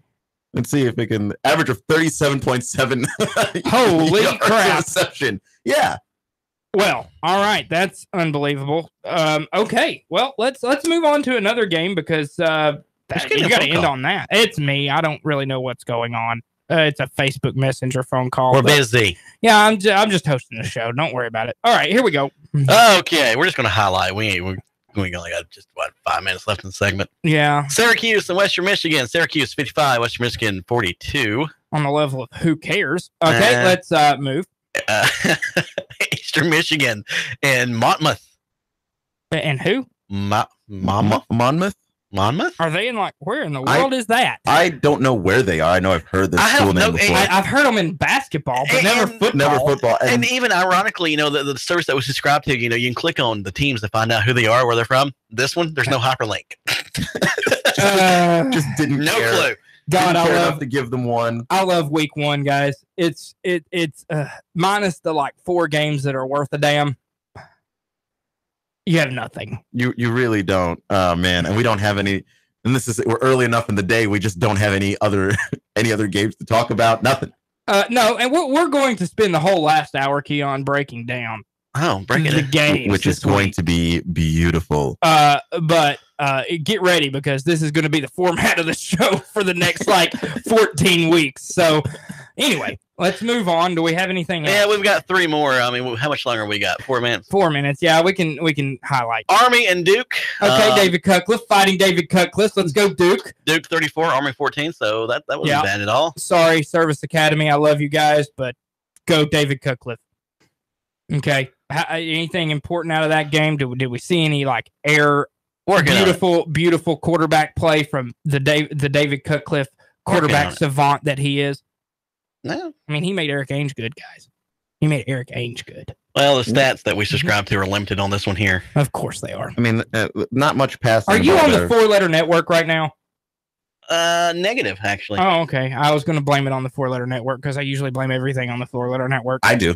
Let's see if we can average of 37.7. Holy crap! Reception. Yeah. Well, all right, that's unbelievable. Okay, well, let's move on to another game because you got to end on that. It's me. I don't really know what's going on. It's a Facebook Messenger phone call. We're busy. Yeah, I'm just hosting the show. Don't worry about it. All right, here we go. Okay, we're just gonna highlight. We only got just 5 minutes left in the segment. Yeah. Syracuse and Western Michigan. Syracuse 55, Western Michigan 42. On the level of who cares? Okay, let's move. Eastern Michigan and Monmouth. And who? Monmouth? Monmouth? Are they in where in the world is that? I don't know where they are. I know I've heard this school name before. I've heard them in basketball, but never football. Never football. And even ironically, the service that was subscribed to, you can click on the teams to find out who they are, where they're from. This one, there's no hyperlink. Just didn't no care. Clue. God, I love to give them one. I love week 1, guys. It's minus the 4 games that are worth a damn. You have nothing. You really don't. Oh man, and we don't have any. And we're early enough in the day. We just don't have any other games to talk about. Nothing. No, and we're going to spend the whole last hour, Keon, breaking down. Breaking the game, which is going to be beautiful. But get ready because this is going to be the format of the show for the next 14 weeks. So anyway, let's move on. Do we have anything else? Yeah, we've got 3 more. I mean, how much longer we got? 4 minutes. 4 minutes. Yeah, we can highlight Army and Duke. Okay, David Cutcliffe fighting David Cutcliffe. Let's go, Duke. Duke 34, Army 14. So that wasn't bad at all. Sorry, Service Academy. I love you guys, but go David Cutcliffe. Okay. Anything important out of that game? Did we see any beautiful quarterback play from the David Cutcliffe quarterback savant that he is? No. I mean, he made Eric Ainge good, guys. He made Eric Ainge good. Well, the stats that we subscribe to are limited on this one here. Of course they are. I mean, not much passing. Are you on the 4-letter network right now? Negative, actually. Oh, okay. I was going to blame it on the 4-letter network because I usually blame everything on the 4-letter network. I do.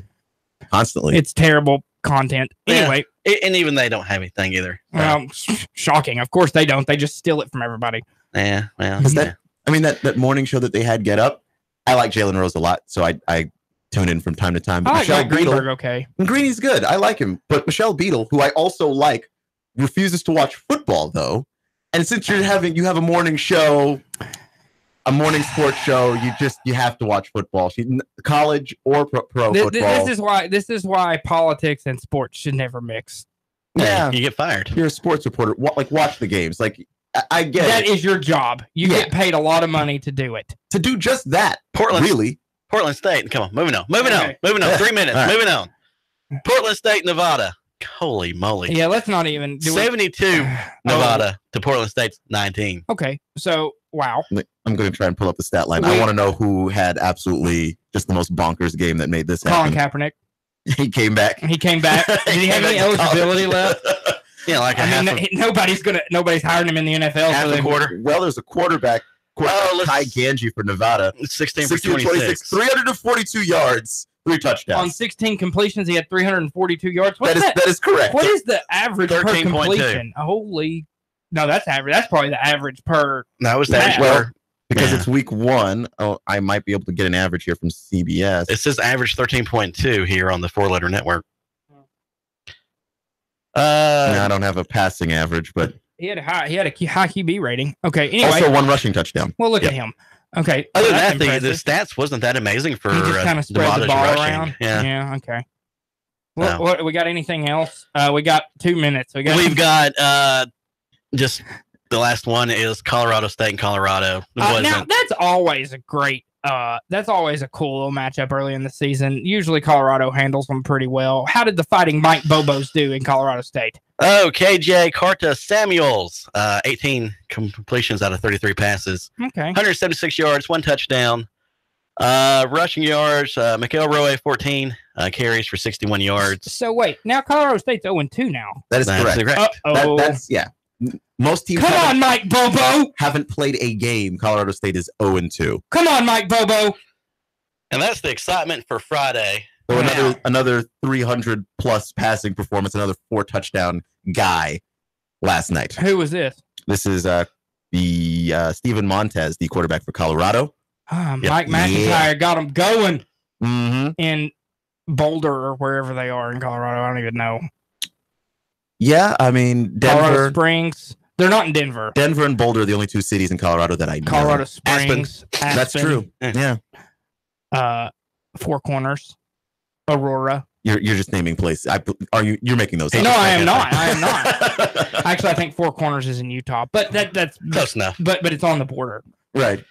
Constantly. It's terrible content. Anyway. Yeah. And even they don't have anything either. Well, shocking. Of course they don't. They just steal it from everybody. Yeah. Well, that morning show that they had, Get Up, I like Jalen Rose a lot, so I tune in from time to time. But I Michelle like Greenberg, okay. Greeny's good. I like him. But Michelle Beadle, who I also like, refuses to watch football, though. And since you have a morning show, a morning sports show, you have to watch football. College or pro football. This is why politics and sports should never mix. Yeah, you get fired. You're a sports reporter. Watch the games. I get that is your job. You get paid a lot of money to do it. To do just that. Portland State. Come on, moving on. 3 minutes. Right. Moving on. Portland State, Nevada. Holy moly. Yeah, let's not even do 72 Nevada to Portland State's 19. Okay, so wow. I'm going to try and pull up the stat line. I want to know who had absolutely just the most bonkers game that made this happen. Colin Kaepernick. He came back. Did he have any eligibility left? Yeah, nobody's hiring him in the NFL. Half a quarter. Well, there's a quarterback. Ty Ganji for Nevada. 16 for 26. 342 yards. 3 touchdowns. On 16 completions, he had 342 yards. That is correct. What is the average per completion? No, that's average. That's probably the average per. That was the average per. Because it's week 1. Oh, I might be able to get an average here from CBS. It says average 13.2 here on the 4-letter network. I don't have a passing average, but he had a high QB rating. Okay. Anyway, also 1 rushing touchdown. Well, look at him. Okay. Other than that, the stats wasn't that amazing for he just kind of spread the ball rushing. around. Yeah. Okay. What we got? Anything else? We got 2 minutes. We've got just the last one is Colorado State and Colorado. Now that's always a great. That's always a cool little matchup early in the season. Usually Colorado handles them pretty well. How did the Fighting Mike Bobos do in Colorado State? Oh, KJ Carta Samuels, 18 completions out of 33 passes. Okay. 176 yards, 1 touchdown. Rushing yards, Mikael Rowe, 14 carries for 61 yards. So wait, now Colorado State's 0-2 now. That's correct. That's Most teams Mike Bobo haven't played a game. Colorado State is 0-2. Come on, Mike Bobo. And that's the excitement for Friday. So another 300 plus passing performance, another 4 touchdown guy last night. Who was this? This is the Steven Montez, the quarterback for Colorado. Mike McIntyre got him going Mm-hmm. in Boulder or wherever they are in Colorado. I don't even know. Yeah, I mean, Denver. Colorado Springs. They're not in Denver. Denver and Boulder are the only 2 cities in Colorado that I know. Colorado Springs. Aspen. That's true. Yeah. Four Corners. Aurora. You're just naming places. You're making those up? No, I am not. Actually, I think Four Corners is in Utah, but that's close enough. But it's on the border. Right.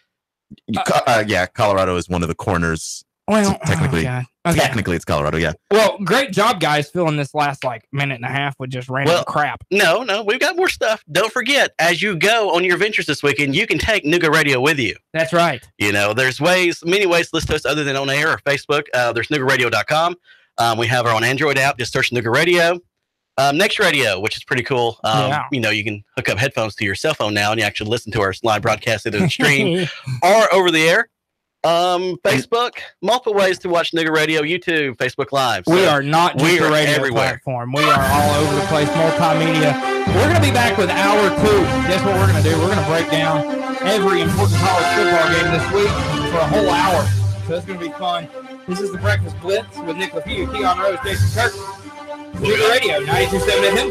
Yeah, Colorado is one of the corners. Well, technically, okay. Technically, it's Colorado. Yeah. Well, great job, guys, filling this last minute and a half with just random crap. No, we've got more stuff. Don't forget, as you go on your ventures this weekend, you can take Nougat Radio with you. That's right. There's many ways to listen to us other than on air or Facebook. There's NougatRadio.com. We have our own Android app. Just search Nougat Radio. Next Radio, which is pretty cool. You can hook up headphones to your cell phone now, and you actually listen to our live broadcast either the stream or over the air. Facebook, multiple ways to watch Nougat Radio, YouTube, Facebook Live. So we are not just a radio everywhere. Platform. We are all over the place, multimedia. We're going to be back with hour 2. Guess what we're going to do? We're going to break down every important college football game this week for a whole hour. So it's going to be fun. This is the Breakfast Blitz with Nick Leffew, Keon Rose, Jason Kirk. Nougat Radio, 92.7 FM.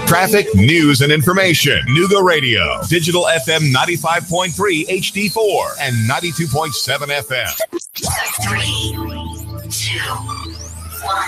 Traffic, news, and information. Nougat Radio. Digital FM 95.3 HD4 and 92.7 FM. 3, 2, 1.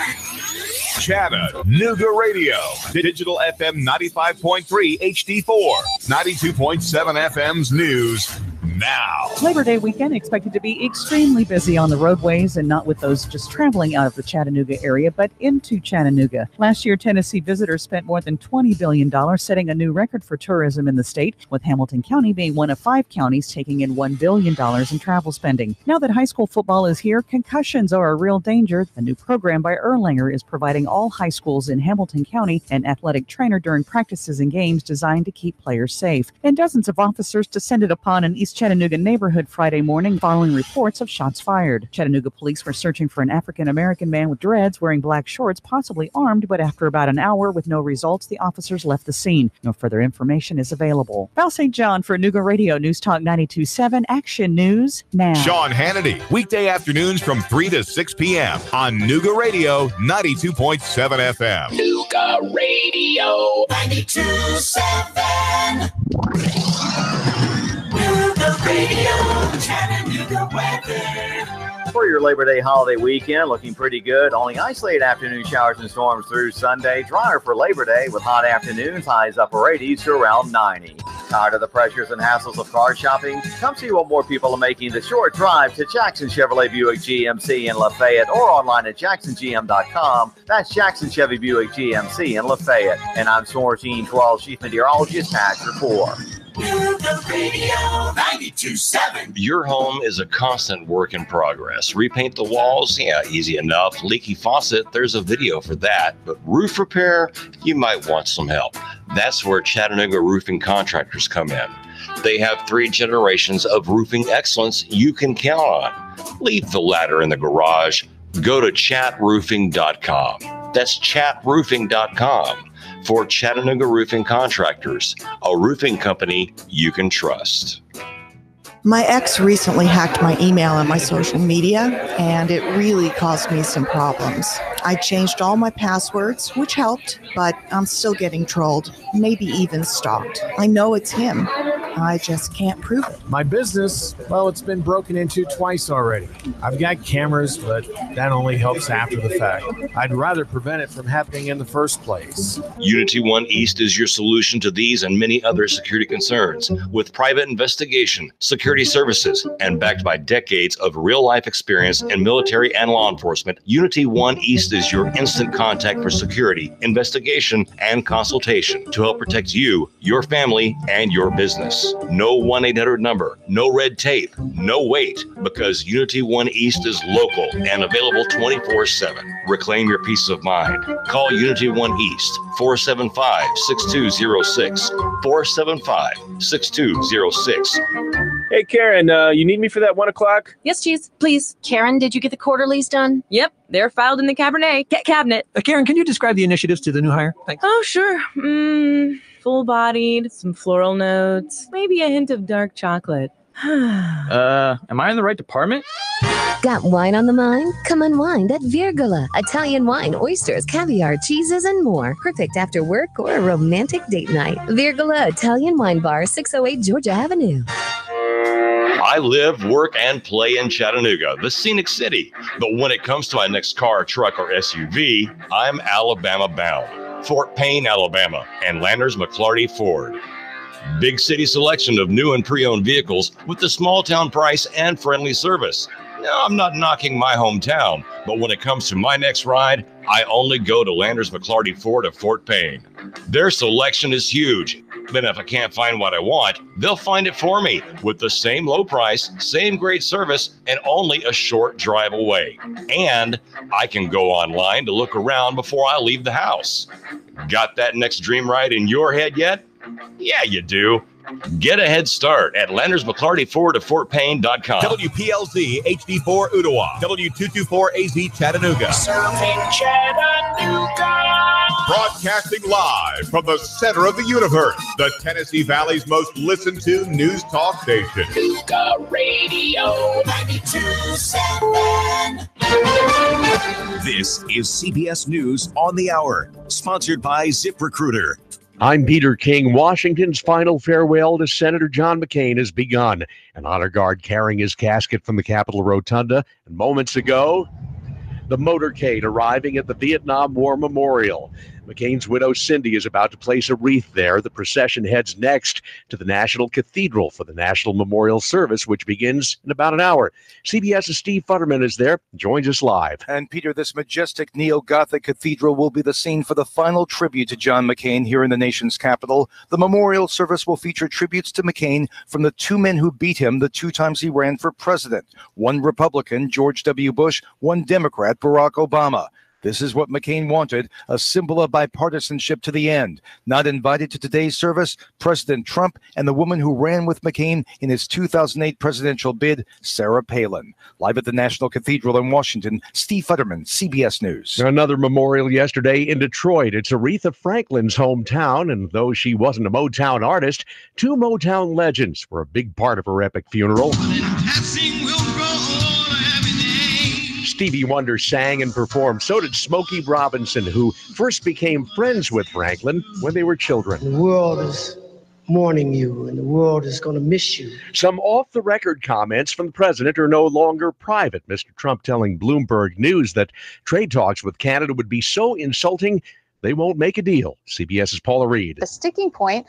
Chatter, Nougat Radio. Digital FM 95.3 HD4, 92.7 FM's news now. Labor Day weekend expected to be extremely busy on the roadways, and not with those just traveling out of the Chattanooga area, but into Chattanooga. Last year, Tennessee visitors spent more than $20 billion, setting a new record for tourism in the state, with Hamilton County being one of 5 counties taking in $1 billion in travel spending. Now that high school football is here, concussions are a real danger. A new program by Erlanger is providing all high schools in Hamilton County an athletic trainer during practices and games designed to keep players safe. And dozens of officers descended upon an East Chattanooga neighborhood Friday morning following reports of shots fired. Chattanooga police were searching for an African-American man with dreads wearing black shorts, possibly armed, but after about an hour with no results, the officers left the scene. No further information is available. Val St. John for Nougat Radio News Talk 92.7 Action News now. Sean Hannity, weekday afternoons from 3 to 6 p.m. on Nougat Radio 92.7 FM. Nougat Radio 92.7. Nougat Radio, Chattanooga weather. For your Labor Day holiday weekend, looking pretty good. Only isolated afternoon showers and storms through Sunday. Drier for Labor Day with hot afternoons, highs upper 80s to around 90. Tired of the pressures and hassles of car shopping? Come see what more people are making the short drive to Jackson Chevrolet Buick GMC in Lafayette, or online at jacksongm.com. That's Jackson Chevy Buick GMC in Lafayette. And I'm Swarteen 12 Chief Meteorologist Pat Report. Nougat Radio 92.7. Your home is a constant work in progress. Repaint the walls? Yeah, easy enough. Leaky faucet? There's a video for that. But roof repair? You might want some help. That's where Chattanooga Roofing Contractors come in. They have 3 generations of roofing excellence you can count on. Leave the ladder in the garage. Go to chatroofing.com. That's chatroofing.com. For Chattanooga Roofing Contractors, a roofing company you can trust. My ex recently hacked my email and my social media, and it really caused me some problems. I changed all my passwords, which helped, but I'm still getting trolled, maybe even stalked. I know it's him. I just can't prove it. My business, well, it's been broken into twice already. I've got cameras, but that only helps after the fact. I'd rather prevent it from happening in the first place. Unity One East is your solution to these and many other security concerns. With private investigation, security services, and backed by decades of real-life experience in military and law enforcement, Unity One East is your instant contact for security, investigation, and consultation to help protect you, your family, and your business. No 1-800 number, no red tape, no wait, because Unity One East is local and available 24/7. Reclaim your peace of mind. Call Unity One East, 475-6206, 475-6206. Hey, Karen, you need me for that 1 o'clock? Yes, Cheese, please. Karen, did you get the quarterlies done? Yep, they're filed in the cabinet. Karen, can you describe the initiatives to the new hire? Thanks. Oh, sure. Full-bodied, some floral notes, maybe a hint of dark chocolate. Am I in the right department? Got wine on the mind? Come unwind at Virgola. Italian wine, oysters, caviar, cheeses, and more. Perfect after work or a romantic date night. Virgola Italian Wine Bar, 608 Georgia Avenue. I live, work, and play in Chattanooga, the scenic city. But when it comes to my next car, truck, or SUV, I'm Alabama bound. Fort Payne, Alabama, and Landers McClarty Ford. Big city selection of new and pre-owned vehicles with the small town price and friendly service. Now, I'm not knocking my hometown, but when it comes to my next ride, I only go to Landers McClarty Ford of Fort Payne. Their selection is huge, Then if I can't find what I want, they'll find it for me with the same low price, same great service, and only a short drive away. And I can go online to look around before I leave the house. Got that next dream ride in your head yet? Yeah, you do. Get a head start at Landers McClarty Ford of FortPayne.com. WPLZ HD4 Ottawa, W224AZ Chattanooga. Serving Chattanooga. Broadcasting live from the center of the universe, the Tennessee Valley's most listened to news talk station. Nuga Radio 92.7. This is CBS News on the Hour, sponsored by ZipRecruiter. I'm Peter King. Washington's final farewell to Senator John McCain has begun. An honor guard carrying his casket from the Capitol Rotunda. And moments ago, the motorcade arriving at the Vietnam War Memorial. McCain's widow, Cindy, is about to place a wreath there. The procession heads next to the National Cathedral for the National Memorial Service, which begins in about an hour. CBS's Steve Futterman is there, joins us live. And Peter, this majestic neo-Gothic cathedral will be the scene for the final tribute to John McCain here in the nation's capital. The memorial service will feature tributes to McCain from the two men who beat him the 2 times he ran for president. One Republican, George W. Bush, one Democrat, Barack Obama. This is what McCain wanted, a symbol of bipartisanship to the end. Not invited to today's service, President Trump and the woman who ran with McCain in his 2008 presidential bid, Sarah Palin. Live at the National Cathedral in Washington, Steve Futterman, CBS News. Another memorial yesterday in Detroit. It's Aretha Franklin's hometown, and though she wasn't a Motown artist, 2 Motown legends were a big part of her epic funeral. Stevie Wonder sang and performed. So did Smokey Robinson, who first became friends with Franklin when they were children. The world is mourning you, and the world is going to miss you. Some off-the-record comments from the president are no longer private. Mr. Trump telling Bloomberg News that trade talks with Canada would be so insulting they won't make a deal. CBS's Paula Reed. The sticking point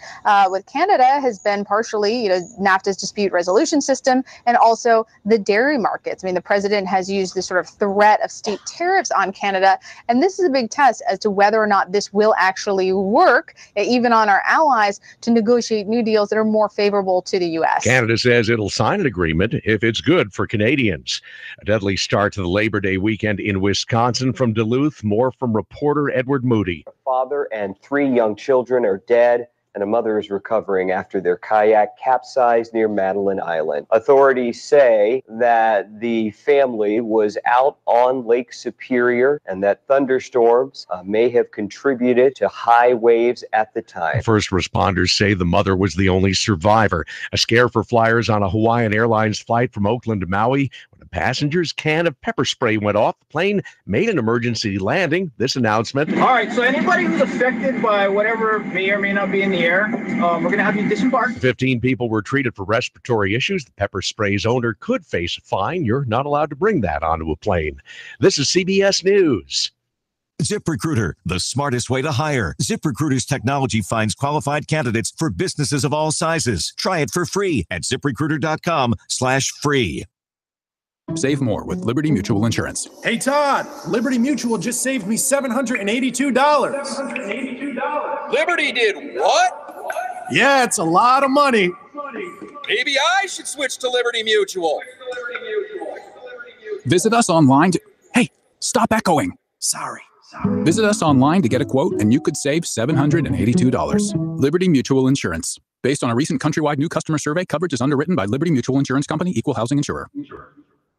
with Canada has been partially, NAFTA's dispute resolution system and also the dairy markets. I mean, the president has used this sort of threat of steep tariffs on Canada, and this is a big test as to whether or not this will actually work, even on our allies, to negotiate new deals that are more favorable to the U.S. Canada says it'll sign an agreement if it's good for Canadians. A deadly start to the Labor Day weekend in Wisconsin. From Duluth, more from reporter Edward Moody. A father and 3 young children are dead, and a mother is recovering after their kayak capsized near Madeline Island. Authorities say that the family was out on Lake Superior and that thunderstorms may have contributed to high waves at the time. First responders say the mother was the only survivor. A scare for flyers on a Hawaiian Airlines flight from Oakland to Maui. When a passenger's can of pepper spray went off, the plane made an emergency landing. This announcement. All right, so anybody who's affected by whatever may or may not be in the air, we're going to have you disembark. 15 people were treated for respiratory issues. The pepper spray's owner could face a fine. You're not allowed to bring that onto a plane. This is CBS News. ZipRecruiter, the smartest way to hire. ZipRecruiter's technology finds qualified candidates for businesses of all sizes. Try it for free at ZipRecruiter.com/free. Save more with Liberty Mutual Insurance. Hey, Todd, Liberty Mutual just saved me $782. Liberty did what? Yeah, it's a lot of money. Maybe I should switch to Liberty Mutual. Visit us online to... Hey, stop echoing. Sorry. Visit us online to get a quote, and you could save $782. Liberty Mutual Insurance. Based on a recent countrywide new customer survey, coverage is underwritten by Liberty Mutual Insurance Company, Equal Housing Insurer.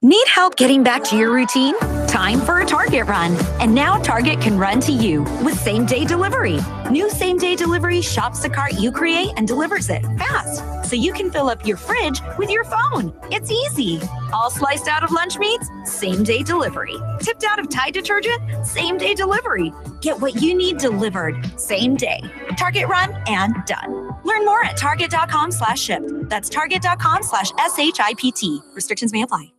Need help getting back to your routine? Time for a Target run. And now Target can run to you with same-day delivery. New same-day delivery shops the cart you create and delivers it fast, so you can fill up your fridge with your phone. It's easy. All sliced out of lunch meats? Same-day delivery. Tipped out of Tide detergent? Same-day delivery. Get what you need delivered same day. Target run and done. Learn more at target.com/ship. That's target.com/SHIPT. Restrictions may apply.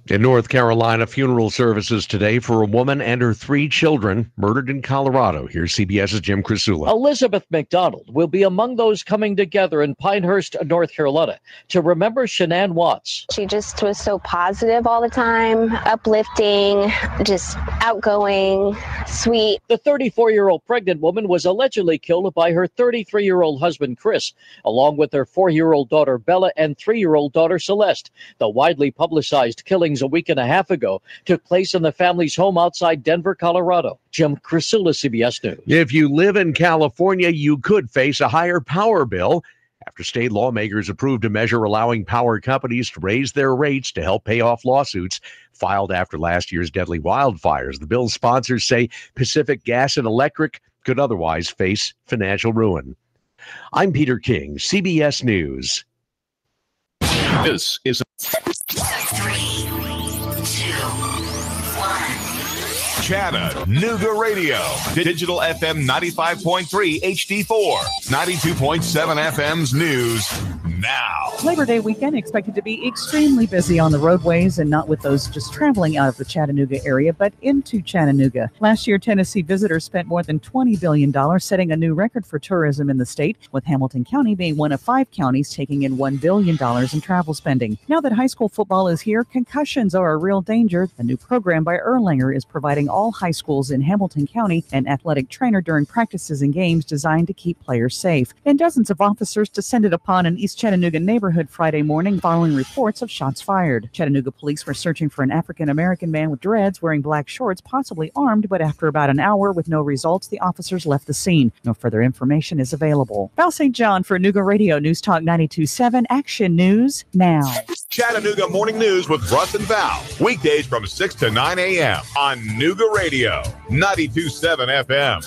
In North Carolina, funeral services today for a woman and her 3 children murdered in Colorado. Here's CBS's Jim Crisula. Elizabeth McDonald will be among those coming together in Pinehurst, North Carolina, to remember Shanann Watts. She just was so positive all the time, uplifting, just outgoing, sweet. The 34-year-old pregnant woman was allegedly killed by her 33-year-old husband, Chris, along with their 4-year-old daughter, Bella, and 3-year-old daughter, Celeste. The widely publicized killings a week and a half ago took place in the family's home outside Denver, Colorado. Jim Crisula, CBS News. If you live in California, you could face a higher power bill after state lawmakers approved a measure allowing power companies to raise their rates to help pay off lawsuits filed after last year's deadly wildfires. The bill's sponsors say Pacific Gas and Electric could otherwise face financial ruin. I'm Peter King, CBS News. This is 3, 2, 1. Chattanooga Radio. Digital FM 95.3 HD4. 92.7 FM's news now. Labor Day weekend expected to be extremely busy on the roadways, and not with those just traveling out of the Chattanooga area, but into Chattanooga. Last year, Tennessee visitors spent more than $20 billion, setting a new record for tourism in the state, with Hamilton County being one of 5 counties taking in $1 billion in travel spending. Now that high school football is here, concussions are a real danger. A new program by Erlanger is providing all high schools in Hamilton County an athletic trainer during practices and games designed to keep players safe. And dozens of officers descended upon an East Chattanooga neighborhood Friday morning following reports of shots fired. Chattanooga police were searching for an African-American man with dreads wearing black shorts, possibly armed, but after about an hour with no results, the officers left the scene. No further information is available. Val St. John for Nooga Radio News Talk 92.7 Action News now. Chattanooga Morning News with Russ and Val. Weekdays from 6 to 9 a.m. on Nooga Radio 92.7 FM.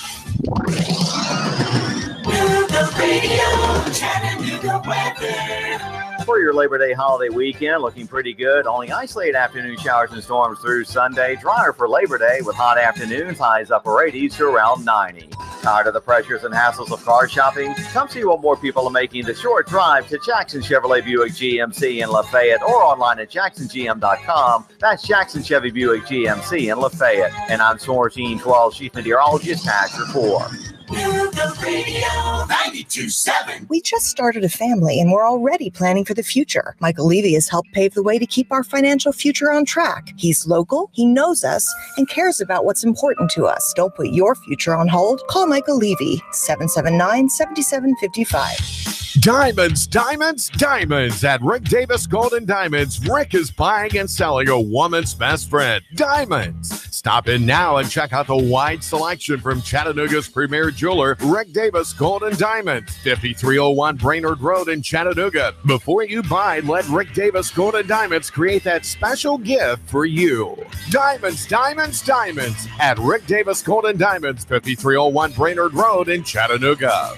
Nooga Radio, Chattanooga weather. For your Labor Day holiday weekend, looking pretty good. Only isolated afternoon showers and storms through Sunday. Drier for Labor Day with hot afternoons, highs upper 80s to around 90. Tired of the pressures and hassles of car shopping? Come see what more people are making the short drive to Jackson Chevrolet Buick GMC in Lafayette or online at jacksongm.com. That's Jackson Chevy Buick GMC in Lafayette. And I'm Swartine 12 Chief Meteorologist Patrick Ford. Nooga Radio 92.7. We just started a family and we're already planning for the future. Michael Levy has helped pave the way to keep our financial future on track. He's local, he knows us, and cares about what's important to us. Don't put your future on hold. Call Michael Levy, 779-7755. Diamonds, diamonds, diamonds. At Rick Davis Gold and Diamonds, Rick is buying and selling a woman's best friend, diamonds. Stop in now and check out the wide selection from Chattanooga's premier jeweler, Rick Davis Gold and Diamonds, 5301 Brainerd Road in Chattanooga. Before you buy, let Rick Davis Gold and Diamonds create that special gift for you. Diamonds, diamonds, diamonds. At Rick Davis Gold and Diamonds, 5301 Brainerd Road in Chattanooga.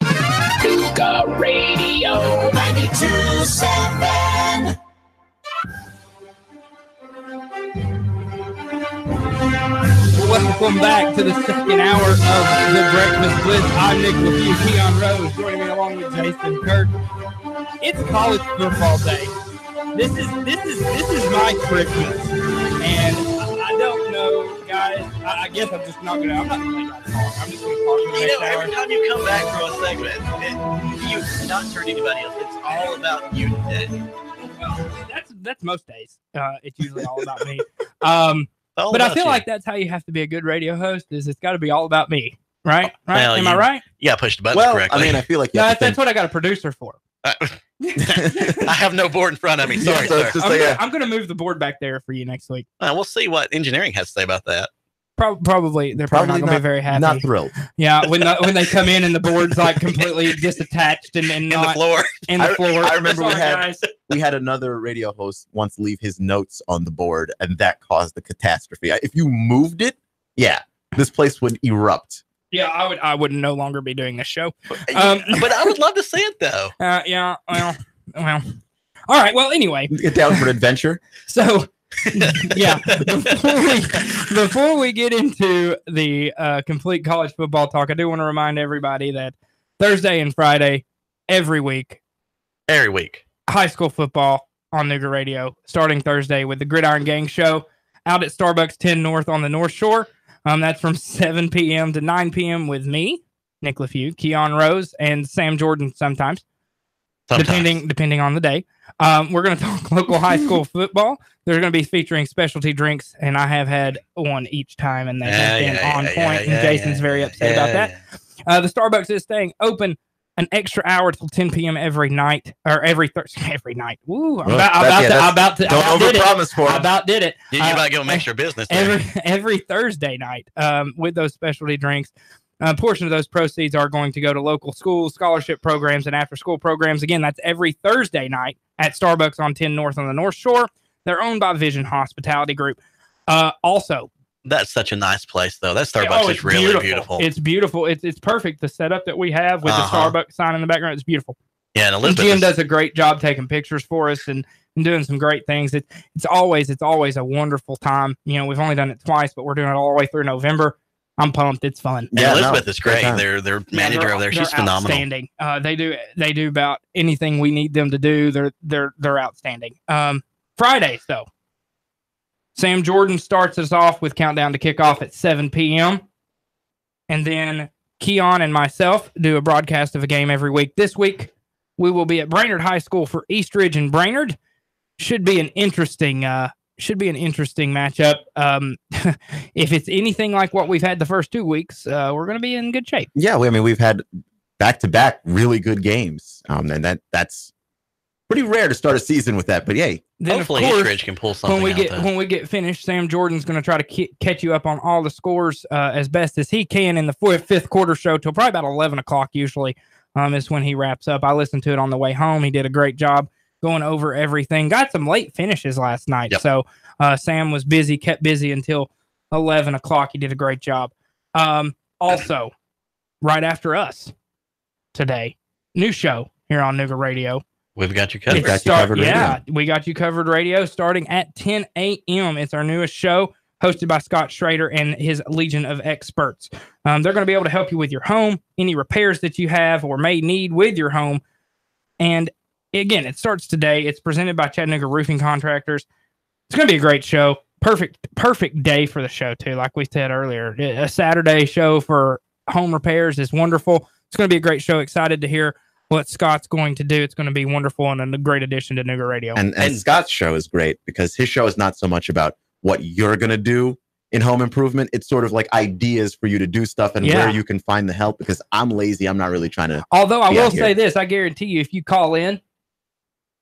Nooga Radio 92.7. Welcome back to the second hour of the Breakfast Blitz. I'm Nick Leffew, Keon Rose, joining me along with Jason Kirk. It's college football day. This is my Christmas, and I don't know, guys. I guess I'm just not gonna. I'm not gonna talk. I'm just gonna talk. Every time you come back from a segment, you not turn anybody else. It's all about you today. Well, that's most days. It's usually all about me. But I feel like that's how you have to be a good radio host. Is it's got to be all about me, right? Well, Am I right? Yeah, push the buttons correctly. I mean, I feel like that's what I got a producer for. I have no board in front of me. Sorry, sir. I'm going to move the board back there for you next week. We'll see what engineering has to say about that. Probably they're probably not going to be very happy. Not thrilled. Yeah, when they come in and the board's like completely disattached and not the floor. In the floor. I remember we had another radio host once leave his notes on the board, and that caused the catastrophe. If you moved it, this place would erupt. Yeah, I would no longer be doing this show. But I would love to see it though. Yeah. Well. All right. Well, anyway, get down for an adventure. So. Yeah, before we get into the complete college football talk, I do want to remind everybody that Thursday and Friday, every week, high school football on Nougat Radio starting Thursday with the Gridiron Gang Show out at Starbucks 10 North on the North Shore. That's from 7 p.m. to 9 p.m. with me, Nick Leffew, Keon Rose, and Sam Jordan sometimes. Depending on the day. We're going to talk local high school football. They're going to be featuring specialty drinks, and I have had one each time, and they have been on point, and Jason's very upset about that. The Starbucks is staying open an extra hour till 10 p.m. every night, or every night. Woo! I about did it. You about to give them extra business every Thursday night with those specialty drinks. A portion of those proceeds are going to go to local schools, scholarship programs, and after-school programs. Again, that's every Thursday night at Starbucks on 10 North on the North Shore. They're owned by Vision Hospitality Group. Also, that's such a nice place, though. That Starbucks is really beautiful. It's beautiful. It's perfect. The setup that we have with the Starbucks sign in the background is beautiful. Yeah, and Elizabeth Jim does a great job taking pictures for us and doing some great things. It's always a wonderful time. You know, we've only done it twice, but we're doing it all the way through November. I'm pumped. It's fun. Yeah, Elizabeth is great. Their manager over there. She's phenomenal. Outstanding. They do about anything we need them to do. They're outstanding. Fridays though, Sam Jordan starts us off with countdown to kickoff at 7 p.m. and then Keon and myself do a broadcast of a game every week. This week we will be at Brainerd High School for Eastridge and Brainerd. Should be an interesting matchup. If it's anything like what we've had the first 2 weeks, we're going to be in good shape. Yeah, we've had back-to-back really good games, and that's pretty rare to start a season with that. But yay, then hopefully Eastridge can pull something when we get finished. Sam Jordan's going to try to catch you up on all the scores as best as he can in the fifth quarter show till probably about 11 o'clock. Usually, is when he wraps up. I listened to it on the way home. He did a great job going over everything. Got some late finishes last night. Yep. So Sam was busy, kept busy until 11 o'clock. He did a great job. Also, right after us today, new show here on Nougat Radio. We've got you covered. We got you covered radio starting at 10 a.m. It's our newest show hosted by Scott Schrader and his legion of experts. They're going to be able to help you with your home, any repairs that you have or may need with your home. And again, it starts today. It's presented by Chattanooga Roofing Contractors. It's going to be a great show. Perfect day for the show, too. Like we said earlier, a Saturday show for home repairs is wonderful. It's going to be a great show. Excited to hear what Scott's going to do. It's going to be wonderful and a great addition to Nougat Radio. And Scott's show is great because his show is not so much about what you're going to do in home improvement. It's sort of like ideas for you to do stuff and where you can find the help, because I'm lazy. I'm not really trying to. Although I will say this, I guarantee you, if you call in,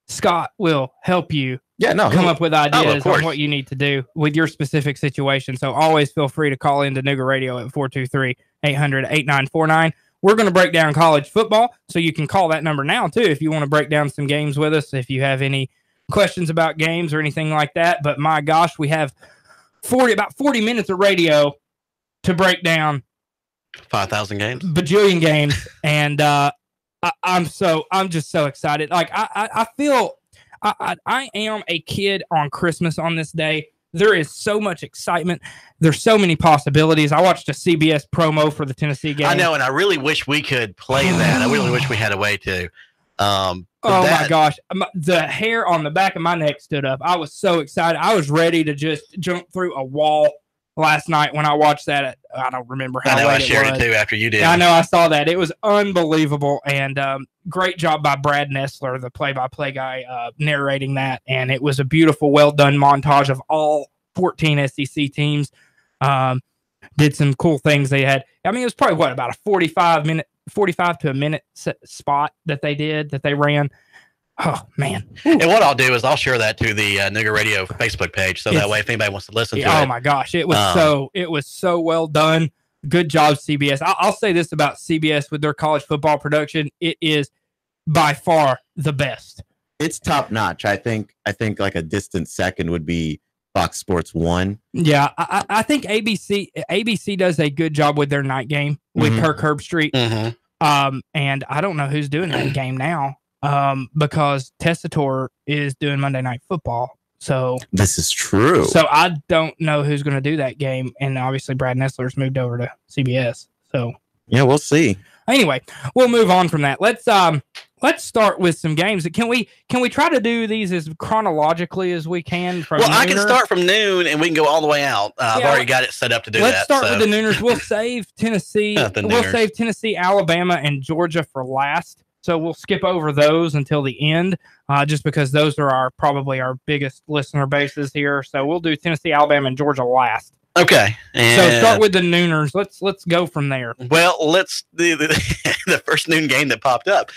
Scott will help you come up with ideas on what you need to do with your specific situation. So always feel free to call into Nougat Radio at 423-800-8949. We're going to break down college football, so you can call that number now, too, if you want to break down some games with us, if you have any questions about games or anything like that. But my gosh, we have about 40 minutes of radio to break down 5,000 games, bajillion games, and I'm just so excited. Like I feel I am a kid on Christmas on this day. There is so much excitement. There's so many possibilities. I watched a CBS promo for the Tennessee game. I know, and I really wish we could play that. I really wish we had a way to. My gosh. The hair on the back of my neck stood up. I was so excited. I was ready to just jump through a wall last night when I watched that. I don't remember how I shared it too after you did. I know, I saw that. It was unbelievable, and great job by Brad Nessler, the play-by-play guy, narrating that. And it was a beautiful, well-done montage of all 14 SEC teams. Did some cool things they had. I mean, it was probably, about a 45 to a minute spot that they ran. Oh, man. And what I'll do is I'll share that to the Nougat Radio Facebook page, so that way if anybody wants to listen to it. Oh, my gosh. It was so well done. Good job, CBS. I'll say this about CBS with their college football production. It is by far the best. It's top notch. I think like a distant second would be Fox Sports 1. Yeah, I think ABC does a good job with their night game with Kirk Herbstreit. And I don't know who's doing that game now. Because Tessitore is doing Monday Night Football. So this is true. So I don't know who's going to do that game. And obviously Brad Nessler's moved over to CBS. So yeah, we'll see. Anyway, we'll move on from that. Let's start with some games. Can we try to do these as chronologically as we can? From I can start from noon and we can go all the way out. I've already got it set up to do that. Let's start with the nooners. We'll save Tennessee. We'll save Tennessee, Alabama, and Georgia for last. So we'll skip over those until the end, just because those are probably our biggest listener bases here. So we'll do Tennessee, Alabama, and Georgia last. Okay. So start with the nooners. Let's go from there. Well, let's do the first noon game that popped up.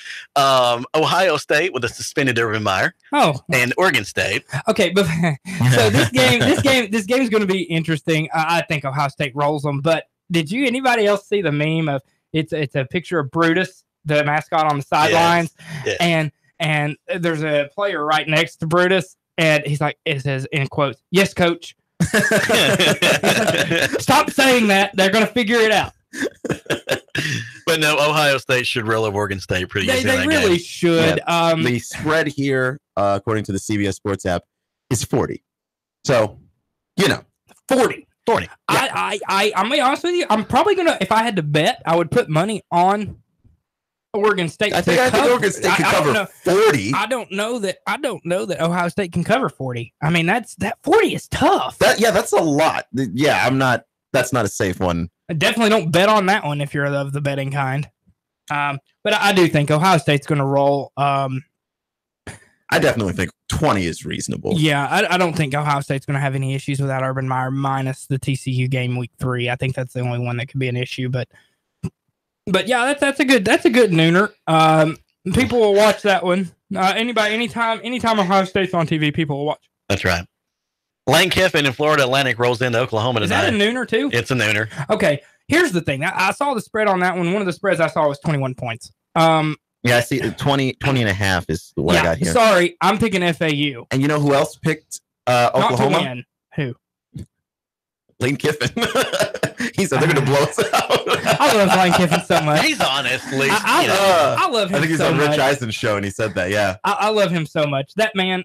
Ohio State with a suspended Urban Meyer. Oh. And Oregon State. Okay, but so this game is going to be interesting. I think Ohio State rolls them. But did anybody else see the meme of it's a picture of Brutus, the mascot, on the sidelines, yes. and there's a player right next to Brutus, and he's like, it says in quotes, "Yes, coach." Stop saying that. They're going to figure it out. But no, Ohio State should roll over Oregon State pretty easy. They really should. Yeah. The spread here, according to the CBS Sports app, is 40. So, 40. 40. Yeah. I'm be honest with you. I'm probably gonna, if I had to bet, I would put money on Oregon State. I think Oregon State can cover 40. I don't know that Ohio State can cover 40. I mean, that 40 is tough. That's a lot. Yeah, that's not a safe one. I definitely don't bet on that one if you're of the betting kind. But I do think Ohio State's going to roll. I definitely think 20 is reasonable. Yeah, I don't think Ohio State's going to have any issues without Urban Meyer minus the TCU game week 3. I think that's the only one that could be an issue. But yeah, that's a good nooner. People will watch that one. Anytime Ohio State's on TV, people will watch. That's right. Lane Kiffin in Florida Atlantic rolls into Oklahoma tonight. Is that a nooner too? It's a nooner. Okay, here's the thing. I saw the spread on that one. One of the spreads I saw was 21 points. Yeah, I see 20 and a half is what I got here. Sorry, I'm picking FAU. And you know who else picked Oklahoma? Not to win. Who? Lane Kiffin. He said they're going to blow us out. I love Lane Kiffin so much. He's honestly. I love him. I think he's on Rich Eisen's show, and he said that. Yeah, I love him so much. That man.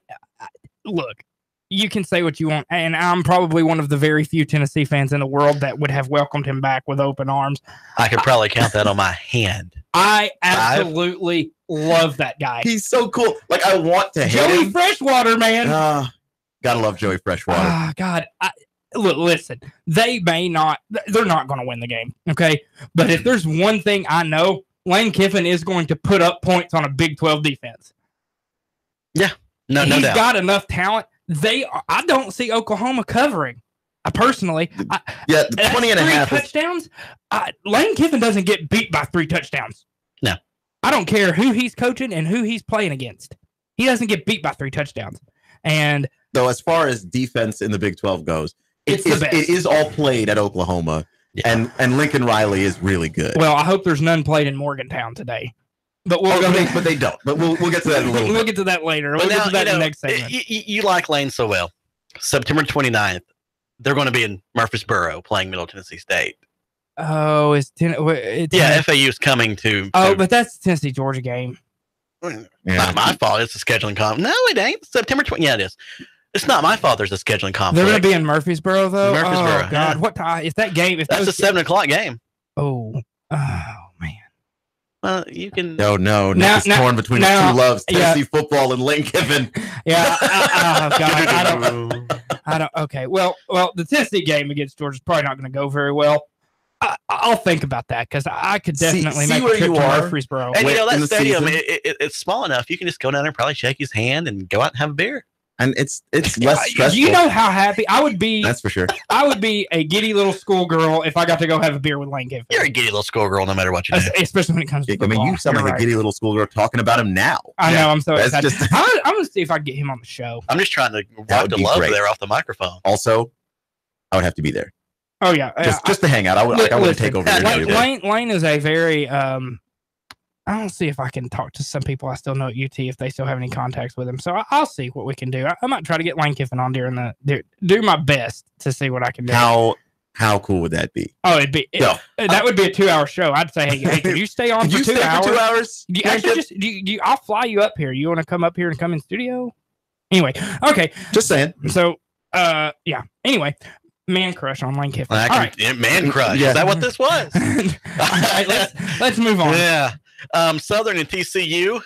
Look, you can say what you want, and I'm probably one of the very few Tennessee fans in the world that would have welcomed him back with open arms. I could probably count that on my hand. I absolutely love that guy. He's so cool. Like, I want to hate him. Joey Freshwater, man. Gotta love Joey Freshwater. Oh, God. Look, listen, they're not going to win the game, okay? But if there's one thing I know, Lane Kiffin is going to put up points on a Big 12 defense. Yeah, no doubt. He's got enough talent. I don't see Oklahoma covering. Personally. 20 and a half. Touchdowns. Lane Kiffin doesn't get beat by 3 touchdowns. No. I don't care who he's coaching and who he's playing against. He doesn't get beat by 3 touchdowns. And though, as far as defense in the Big 12 goes, it is all played at Oklahoma, and Lincoln Riley is really good. Well, I hope there's none played in Morgantown today. But but they don't. But we'll get to that in a little bit. We'll get to that later. We'll get to that in the next segment. You like Lane so well. September 29th, they're going to be in Murfreesboro playing Middle Tennessee State. Oh, FAU is coming to. Oh, but that's the Tennessee Georgia game. Not my fault. It's a scheduling conflict. No, it ain't. September 20th. Yeah, it is. It's not my fault. There's a scheduling conflict. They're going to be in Murfreesboro, though. Murfreesboro. Oh God, what time is that game? That's a 7:00 game. Oh man. Well, you can. No. Nick is torn between his two loves: Tennessee football and Lane Kiffin. Yeah. Oh God, I don't. Okay. Well, the Tennessee game against Georgia is probably not going to go very well. I'll think about that because I could definitely make a trip to Murfreesboro. And that stadium, it's small enough. You can just go down there and probably shake his hand and go out and have a beer. And it's less stressful. You know how happy I would be. That's for sure. I would be a giddy little schoolgirl if I got to go have a beer with Lane Kiffin. You're a giddy little schoolgirl no matter what you do. Especially when it comes to football. I mean, you sound like a giddy little schoolgirl talking about him now. I know. I'm so excited. I'm going to see if I can get him on the show. I'm just trying to walk the love there off the microphone. Also, I would have to be there. Oh, yeah. Just to hang out. I wouldn't take over. Lane is a very... I don't see if I can talk to some people I still know at UT if they still have any contacts with him. So I'll see what we can do. I might try to get Lane Kiffin on do my best to see what I can do. How cool would that be? Oh, that would be a 2-hour show. I'd say, hey, can you stay on for 2 hours? For 2 hours? I'll fly you up here. You want to come up here and come in studio? Anyway, okay. Just saying. So, yeah. Anyway, Man crush on Lane Kiffin. All right. Man crush. Yeah. Is that what this was? All right, let's move on. Yeah. Southern and TCU.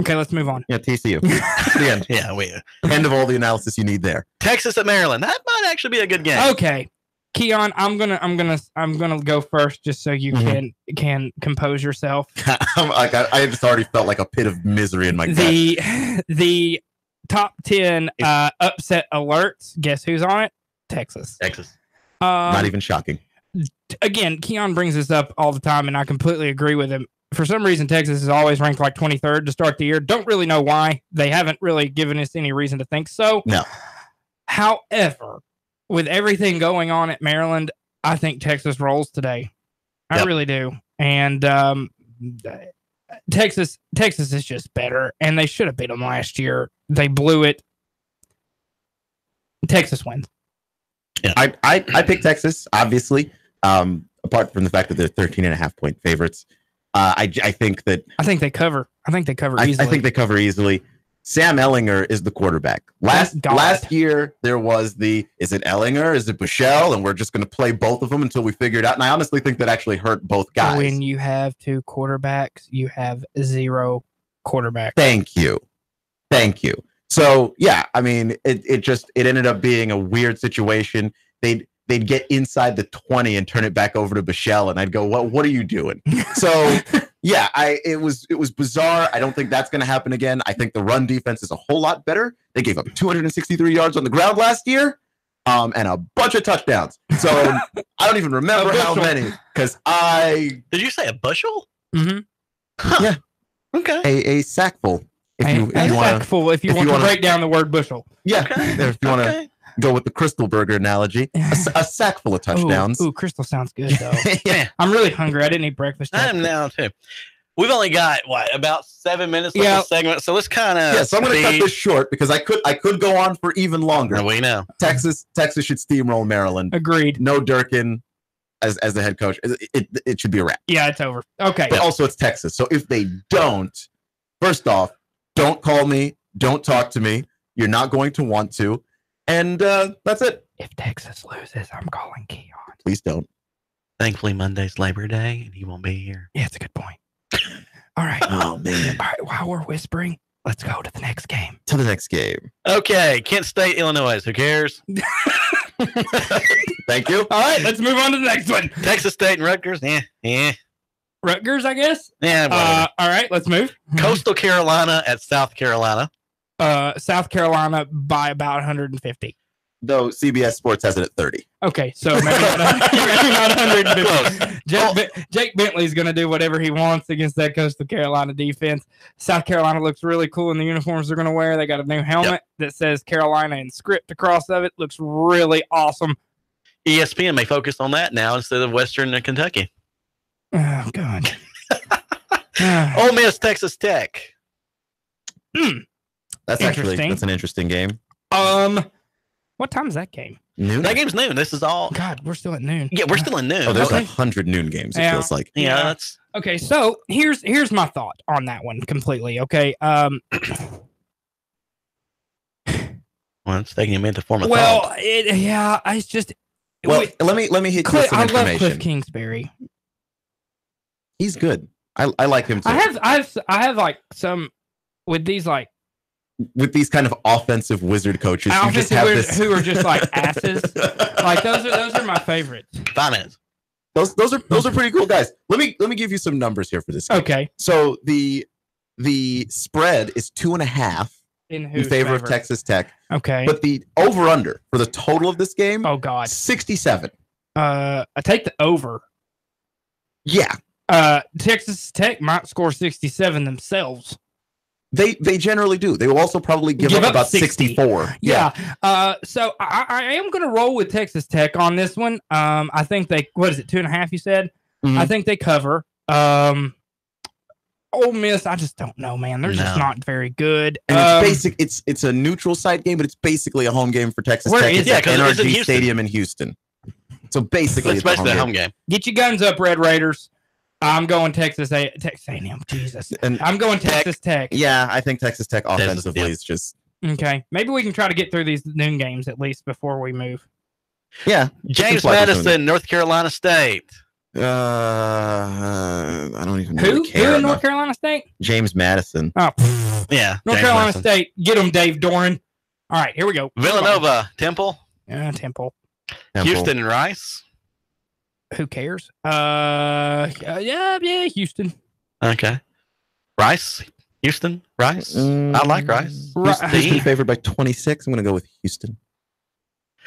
Okay, let's move on. Yeah, TCU. The end. Yeah, end of all the analysis you need there. Texas at Maryland. That might actually be a good game. Okay, Keon, I'm gonna go first just so you can compose yourself. I just already felt like a pit of misery in my gut. The top 10 upset alerts. Guess who's on it? Texas. Not even shocking. Again, Keon brings this up all the time, and I completely agree with him. For some reason, Texas is always ranked like 23rd to start the year. Don't really know why. They haven't really given us any reason to think so. No. However, with everything going on at Maryland, I think Texas rolls today. I really do. And Texas is just better, and they should have beat them last year. They blew it. Texas wins. Yeah. I picked Texas, obviously, apart from the fact that they're 13.5-point favorites. I think they cover. I think they cover easily. I think they cover easily. Sam Ehlinger is the quarterback. Last year, there was is it Ehlinger? Is it Bushell? And we're just going to play both of them until we figure it out. And I honestly think that actually hurt both guys. When you have two quarterbacks, you have zero quarterback. Thank you. So, yeah, I mean, it ended up being a weird situation. They'd get inside the 20 and turn it back over to Bushell, and I'd go, what are you doing? So, yeah, it was bizarre. I don't think that's going to happen again. I think the run defense is a whole lot better. They gave up 263 yards on the ground last year, and a bunch of touchdowns. So I don't even remember how many, because Did you say a bushel? Mm-hmm. Yeah. Okay. A sackful. If you want to break down the word bushel. Yeah. Okay. If you want to go with the Crystal Burger analogy, a sack full of touchdowns. Ooh, Crystal sounds good though. Yeah. I'm really hungry. I didn't eat breakfast. I am now too. We've only got about 7 minutes left of the segment, so let's kind of. So I'm going to cut this short because I could go on for even longer. We know Texas should steamroll Maryland. Agreed. No Durkin as the head coach. It should be a wrap. Yeah, it's over. Okay. But also it's Texas, so if they don't, first off, don't call me, don't talk to me. You're not going to want to. And that's it. If Texas loses, I'm calling Keon. Please don't. Thankfully, Monday's Labor Day, and he won't be here. Yeah, it's a good point. All right. Oh, man. All right, while we're whispering, let's go to the next game. Okay, Kent State, Illinois. Who cares? Thank you. All right, let's move on to the next one. Texas State and Rutgers. Yeah. Rutgers, I guess? Yeah, whatever. All right, let's move. Coastal Carolina at South Carolina. South Carolina by about 150. Though CBS Sports has it at 30. Okay, so maybe not 150. Jake Bentley's going to do whatever he wants against that Coastal Carolina defense. South Carolina looks really cool in the uniforms they're going to wear. They got a new helmet that says Carolina in script across of it. Looks really awesome. ESPN may focus on that now instead of Western Kentucky. Oh, God. Ole Miss, Texas Tech. That's an interesting game. What time is that game? Noon. That game's noon. This is all. God, we're still at noon. Yeah, we're still at noon. Oh, there's 100 noon games. It feels like. Yeah, that's okay. So here's my thought on that one completely. Okay. Well, it's taking you a minute to form a thought. It's just. Well, let me hit you with some information. I love Cliff Kingsbury. He's good. I like him too. I have like some with these kind of offensive wizard coaches who are just like asses. Like those are my favorites. 5 minutes. Those are pretty cool guys. Let me give you some numbers here for this game. Okay. So the spread is 2.5 in favor of Texas Tech. Okay. But the over under for the total of this game. Oh God. 67. I take the over. Yeah. Texas Tech might score 67 themselves. They generally do. They will also probably give up about 64. Yeah. So I am going to roll with Texas Tech on this one. I think what is it, 2.5 you said? Mm-hmm. I think they cover. Ole Miss, I just don't know, man. They're just not very good. And it's a neutral site game, but it's basically a home game for Texas Tech. It's at NRG Stadium in Houston. So basically, it's basically a home game. Get your guns up, Red Raiders. I'm going Texas A&M. Jesus. And I'm going Texas Tech. Yeah, I think Texas Tech offensively is just... Okay. Maybe we can try to get through these noon games at least before we move. Yeah. James Madison, North Carolina State. I don't even Who? really care Who in enough. North Carolina State? James Madison. Oh, yeah. North James Carolina Madison. State. Get them, Dave Doran. All right, here we go. Villanova, Temple. Yeah, Temple. Houston and Rice. Who cares? Yeah, Houston. Okay. Rice, Houston, Rice. I like Rice. Houston favored by 26. I'm going to go with Houston.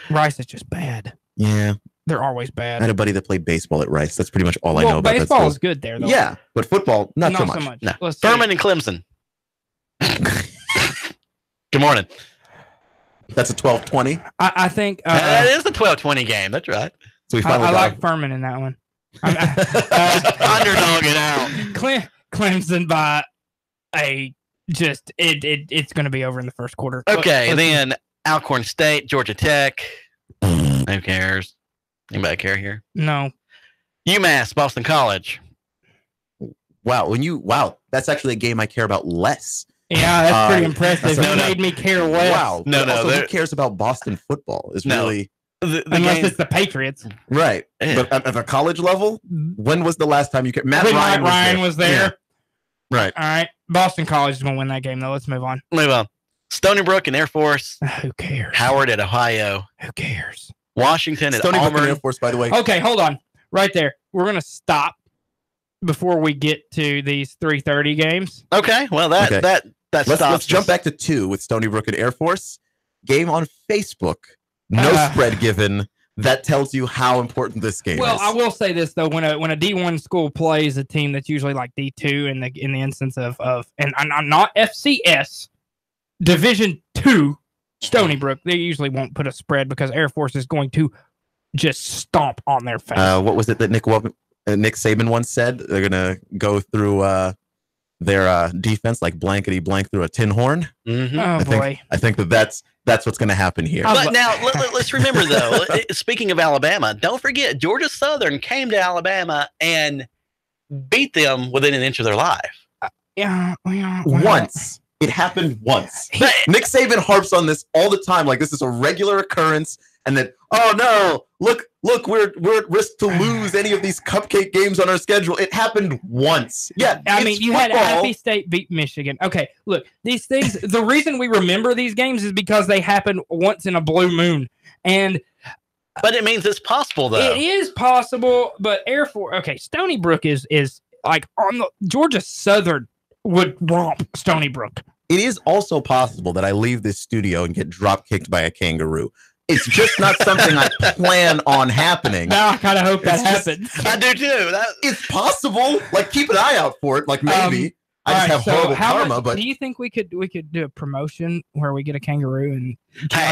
Rice is just bad. Yeah. They're always I bad. had a buddy that played baseball at Rice. That's pretty much all I know about that baseball school. is good there, though. Yeah, but football, not so much. No. Let's see. Furman and Clemson. Good morning. That's a 12-20. I think that is the 12-20 game. That's right. So we I like Furman in that one. Underdog it out. Clemson by it's going to be over in the first quarter. Okay, then Alcorn State, Georgia Tech. Who cares? Anybody care here? No. UMass, Boston College. Wow, that's actually a game I care about less. Yeah, that's pretty impressive. It made me care less. Wow. Who cares about Boston football? Is really unless it's the Patriots, right? Yeah. But at the college level, when was the last time you cared? Matt Ryan was there. Yeah. Right. All right. Boston College is going to win that game, though. Let's move on. Stony Brook and Air Force. Who cares? Howard at Ohio. Who cares? Washington at Stony Auburn. Brook and Air Force, by the way. Okay, hold on. Right there. We're going to stop before we get to these 3:30 games. Okay. Well, let's jump back to 2 with Stony Brook and Air Force. Game on Facebook. No spread given. That tells you how important this game is. Well, I will say this though: when a D1 school plays a team that's usually like D2 in the instance of and not FCS, Division 2, Stony Brook, they usually won't put a spread because Air Force is going to just stomp on their face. What was it that Nick Saban once said? They're gonna go through their defense like blankety blank through a tin horn. Mm-hmm. I think that's what's going to happen here. But now let's remember though. Speaking of Alabama, don't forget Georgia Southern came to Alabama and beat them within an inch of their life. Once it happened once. Nick Saban harps on this all the time, like this is a regular occurrence, and that look, we're at risk to lose any of these cupcake games on our schedule. It happened once. Yeah, I mean, you had Appy State beat Michigan. Okay, look, these things. The reason we remember these games is because they happened once in a blue moon, but it means it's possible though. It is possible, but Air Force. Okay, Stony Brook is like on the Georgia Southern would romp Stony Brook. It is also possible that I leave this studio and get drop kicked by a kangaroo. It's just not something I plan on happening. Now I kind of hope that happens. I do too. It's possible. Like, keep an eye out for it. Like, maybe I just have horrible karma. But do you think we could do a promotion where we get a kangaroo and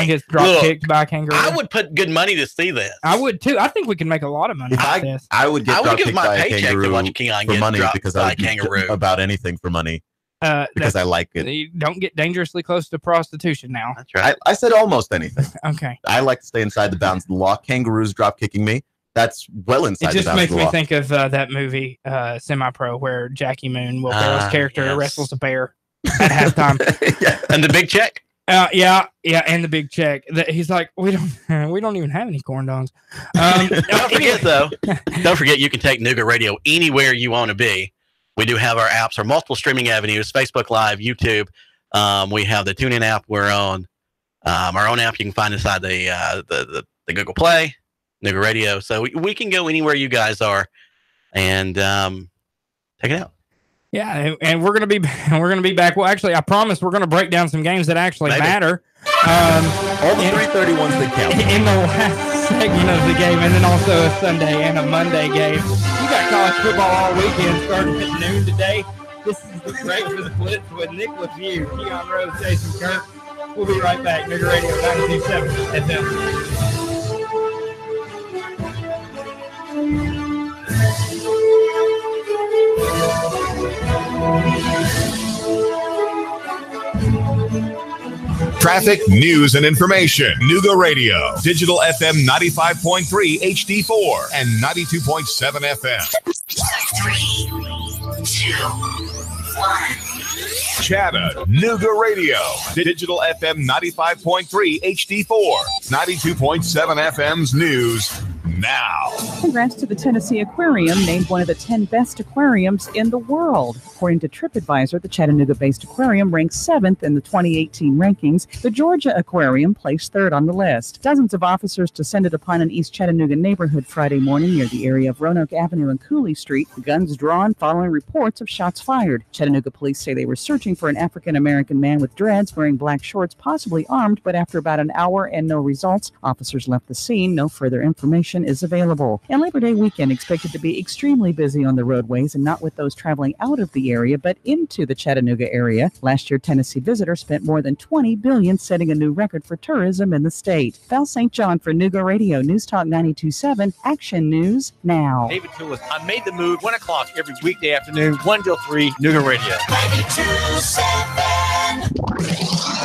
gets drop kicked by a kangaroo? I would put good money to see this. I would too. I think we can make a lot of money. I would get drop kicked by a kangaroo for money because I would kangaroo about anything for money. Because I like it. You don't get dangerously close to prostitution now. That's right. I said almost anything. Okay. I like to stay inside the bounds of the law. Kangaroos drop kicking me. That's well inside the bounds of the law. It just makes me think of that movie, Semi-Pro, where Jackie Moon, Will Ferrell's character, wrestles a bear at halftime. Yeah. And the big check. Yeah, and the big check. He's like, we don't even have any corn dogs. Don't forget though. Don't forget you can take Nougat Radio anywhere you want to be. We do have our apps, our multiple streaming avenues: Facebook Live, YouTube. We have the TuneIn app. We're on our own app. You can find inside the Google Play, Nougat Radio. So we can go anywhere you guys are, and check it out. Yeah, and we're gonna be back. Well, actually, I promise we're gonna break down some games that actually matter. All the 3:30 ones that count in the last segment of the game, and then also a Sunday and a Monday game. You got college football all weekend starting at noon today. This is the Breakfast Blitz with Nick Leffew, Keon Rose, Jason Kirk. We'll be right back. Nougat Radio 92.7 FM. Traffic, news, and information. Nougat Radio. Digital FM 95.3 HD4 and 92.7 FM. 3, 2, 1. Chattanooga Radio. Digital FM 95.3 HD4. 92.7 FM's news now. Congrats to the Tennessee Aquarium, named one of the 10 best aquariums in the world. According to TripAdvisor, the Chattanooga-based aquarium ranks 7th in the 2018 rankings. The Georgia Aquarium placed 3rd on the list. Dozens of officers descended upon an East Chattanooga neighborhood Friday morning near the area of Roanoke Avenue and Cooley Street, guns drawn following reports of shots fired. Chattanooga police say they were searching for an African-American man with dreads wearing black shorts, possibly armed, but after about an hour and no results, officers left the scene. No further information is available. And Labor Day weekend expected to be extremely busy on the roadways, and not with those traveling out of the area, but into the Chattanooga area. Last year, Tennessee visitors spent more than $20 billion, setting a new record for tourism in the state. Val St. John for Nuga Radio, News Talk 92.7, Action News Now. David Toulis, I made the move 1 o'clock every weekday afternoon, 1 till 3, Nuga Radio. 92.7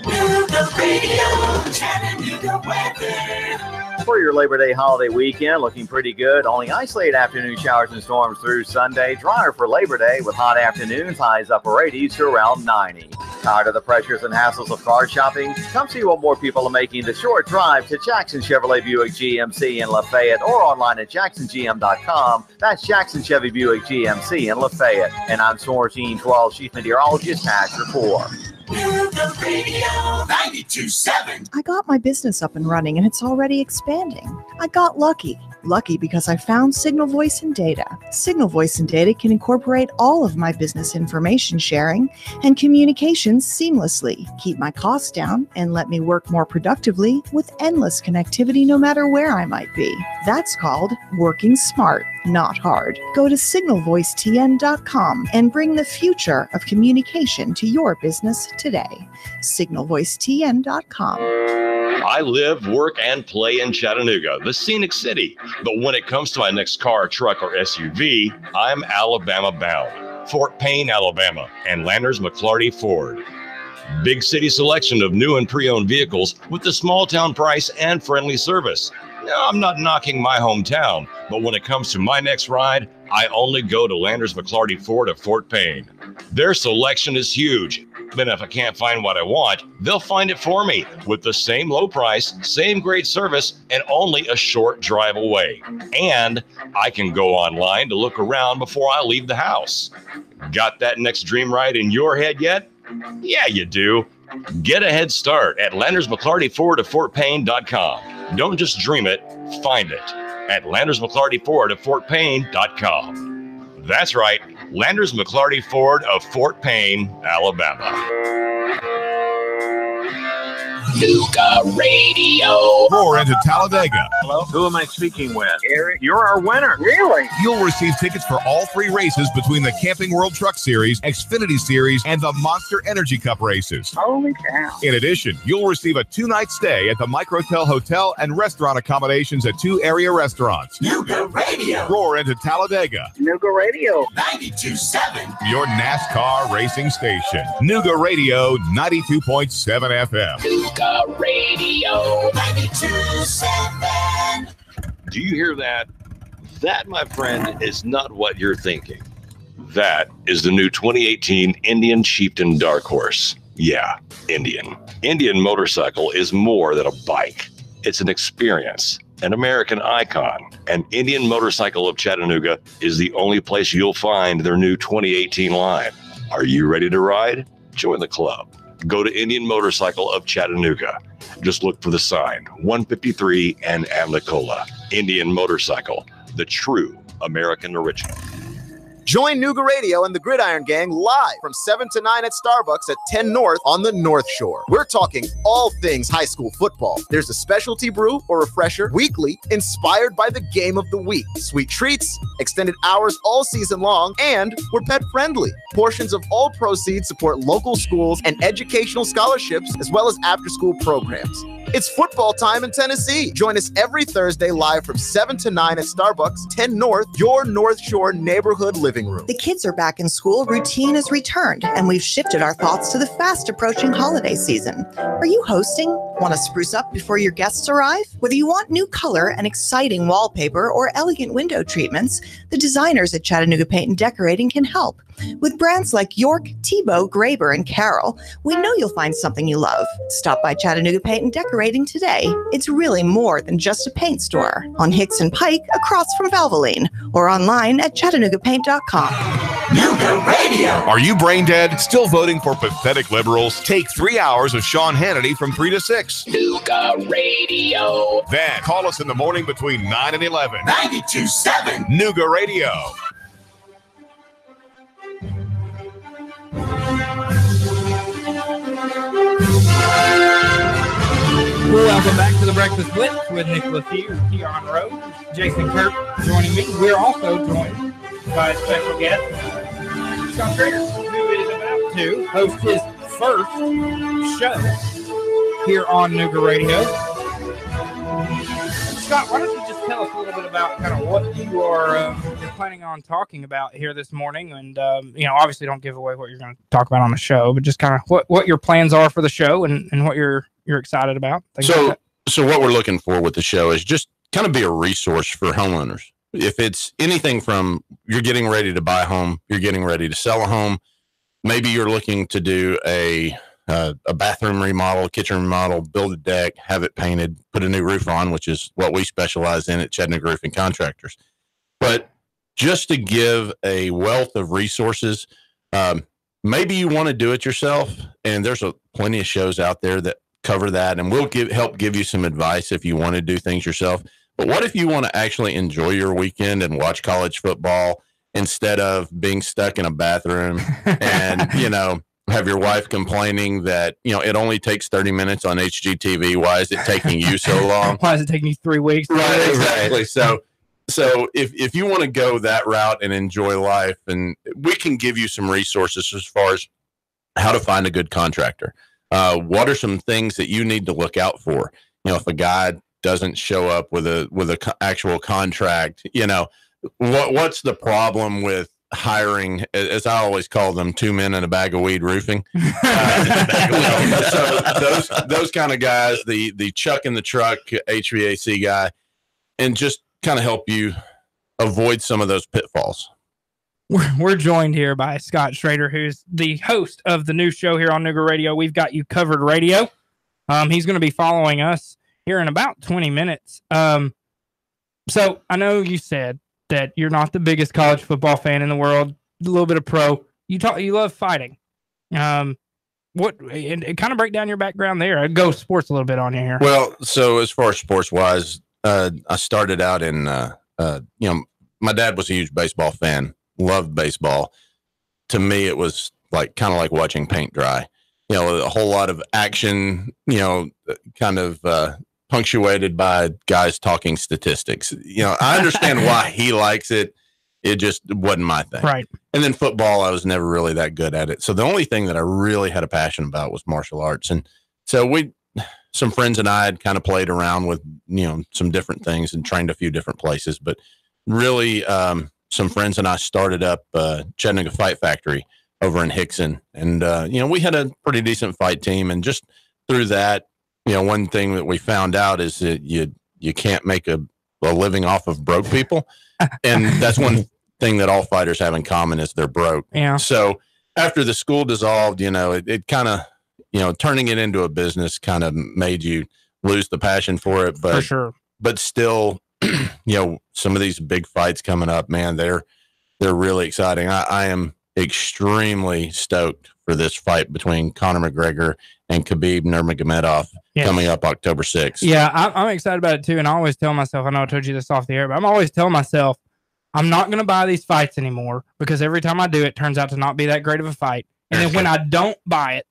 Nuga Radio, Chattanooga weather. For your Labor Day holiday weekend, looking pretty good. Only isolated afternoon showers and storms through Sunday. Drier for Labor Day with hot afternoons, highs upper 80s to around 90. Tired of the pressures and hassles of car shopping? Come see what more people are making the short drive to Jackson Chevrolet Buick GMC in Lafayette, or online at jacksongm.com. That's Jackson Chevy Buick GMC in Lafayette. And I'm Sourcine 12 Chief Meteorologist Patch Report. Nuga Radio 92.7. I got my business up and running, and it's already expanding. I got lucky. Lucky because I found Signal Voice and Data. Signal Voice and Data can incorporate all of my business information sharing and communications seamlessly, keep my costs down, and let me work more productively with endless connectivity no matter where I might be. That's called working smart, not hard. Go to signalvoicetn.com and bring the future of communication to your business today. signalvoicetn.com. I live, work, and play in Chattanooga, the scenic city. But when it comes to my next car, truck, or SUV, I'm Alabama bound. Fort Payne, Alabama, and Landers McClarty Ford. Big city selection of new and pre-owned vehicles with the small town price and friendly service. Now, I'm not knocking my hometown, but when it comes to my next ride, I only go to Landers McClarty Ford of Fort Payne. Their selection is huge. But if I can't find what I want, they'll find it for me with the same low price, same great service, and only a short drive away. And I can go online to look around before I leave the house. Got that next dream ride in your head yet? Yeah, you do. Get a head start at LandersMcClartyFord@FortPayne.com. Don't just dream it, find it at LandersMcClartyFord@FortPayne.com. That's right, Landers McClarty Ford of Fort Payne, Alabama. Nuga Radio. Roar into Talladega. Hello? Who am I speaking with? Eric, you're our winner. Really? You'll receive tickets for all 3 races between the Camping World Truck Series, Xfinity Series, and the Monster Energy Cup races. Holy cow. In addition, you'll receive a 2-night stay at the Microtel Hotel and restaurant accommodations at 2 area restaurants. Nuga Radio. Roar into Talladega. Nuga Radio 92.7. Your NASCAR racing station. Nuga Radio 92.7 FM. Nuga Radio 92.7. Do you hear that? That, my friend, is not what you're thinking. That is the new 2018 Indian Chieftain Dark Horse. Yeah, Indian. Indian motorcycle is more than a bike. It's an experience, an American icon. And Indian Motorcycle of Chattanooga is the only place you'll find their new 2018 line. Are you ready to ride? Join the club. Go to Indian Motorcycle of Chattanooga. Just look for the sign, 153 and Amnicola. Indian Motorcycle, the true American original. Join Nuga Radio and the Gridiron Gang live from 7 to 9 at Starbucks at 10 North on the North Shore. We're talking all things high school football. There's a specialty brew or refresher weekly inspired by the game of the week. Sweet treats, extended hours all season long, and we're pet friendly. Portions of all proceeds support local schools and educational scholarships, as well as after-school programs. It's football time in Tennessee. Join us every Thursday live from 7 to 9 at Starbucks, 10 North, your North Shore neighborhood living room. The kids are back in school, routine has returned, and we've shifted our thoughts to the fast approaching holiday season. Are you hosting? Want to spruce up before your guests arrive? Whether you want new color and exciting wallpaper or elegant window treatments, the designers at Chattanooga Paint and Decorating can help. With brands like York, Tebow, Graber, and Carroll, we know you'll find something you love. Stop by Chattanooga Paint and Decorating today. It's really more than just a paint store. On Hicks and Pike, across from Valvoline, or online at ChattanoogaPaint.com. Nuga Radio. Are you brain dead? Still voting for pathetic liberals? Take 3 hours of Sean Hannity from 3 to 6. Nuga Radio. Then call us in the morning between 9 and 11. 92.7 Nuga Radio. Welcome back to the Breakfast Blitz with Nick Leffew, Keon Rose, Jason Kirk joining me. We're also joined by a special guest, Scott Trader, who is about to host his first show here on Nuga Radio. Scott, why don't you just tell us a little bit about kind of what you are you're planning on talking about here this morning, and obviously don't give away what you're going to talk about on the show, but just kind of what your plans are for the show and what you're excited about. So what we're looking for with the show is just kind of be a resource for homeowners. If it's anything from you're getting ready to buy a home, you're getting ready to sell a home, maybe you're looking to do a bathroom remodel, kitchen remodel, build a deck, have it painted, put a new roof on, which is what we specialize in at Chattanooga Roofing Contractors. But just to give a wealth of resources, maybe you want to do it yourself, and there's plenty of shows out there that cover that, and we'll help give you some advice if you want to do things yourself. But what if you want to actually enjoy your weekend and watch college football instead of being stuck in a bathroom and, have your wife complaining that, it only takes 30 minutes on HGTV. Why is it taking you so long? Why is it taking you 3 weeks? Right, exactly. So if you want to go that route and enjoy life, and we can give you some resources as far as how to find a good contractor. What are some things that you need to look out for? If a guy doesn't show up with a actual contract, what's the problem with hiring, as I always call them, 2 men and a bag of weed roofing? So those kind of guys, the chuck in the truck HVAC guy, and just kind of help you avoid some of those pitfalls. We're joined here by Scott Schrader, who's the host of the new show here on Nuga Radio. We've got you covered radio. He's going to be following us here in about 20 minutes. So I know you said that you're not the biggest college football fan in the world, a little bit of pro. You love fighting. And kind of break down your background there. I'd go sports a little bit on you here. Well, so as far as sports wise, I started out in, my dad was a huge baseball fan, loved baseball. To me, it was kind of like watching paint dry, a whole lot of action, kind of, punctuated by guys talking statistics. I understand why he likes it. It just wasn't my thing. Right. And then football, I was never really that good at it. So the only thing that I really had a passion about was martial arts. And so some friends and I had kind of played around with, some different things and trained a few different places, but really, some friends and I started up Chattanooga Fight Factory over in Hickson. And, we had a pretty decent fight team. And just through that, one thing that we found out is that you can't make a living off of broke people. And that's one thing that all fighters have in common is they're broke. Yeah. So after the school dissolved, it kind of, turning it into a business kind of made you lose the passion for it. But, for sure. But still, some of these big fights coming up, man, they're really exciting. I am extremely stoked for this fight between Conor McGregor and Khabib Nurmagomedov coming up October 6th. Yeah, I'm excited about it too. And I always tell myself, I know I told you this off the air, but I'm always telling myself, I'm not going to buy these fights anymore because every time I do, it turns out to not be that great of a fight. And then when I don't buy it,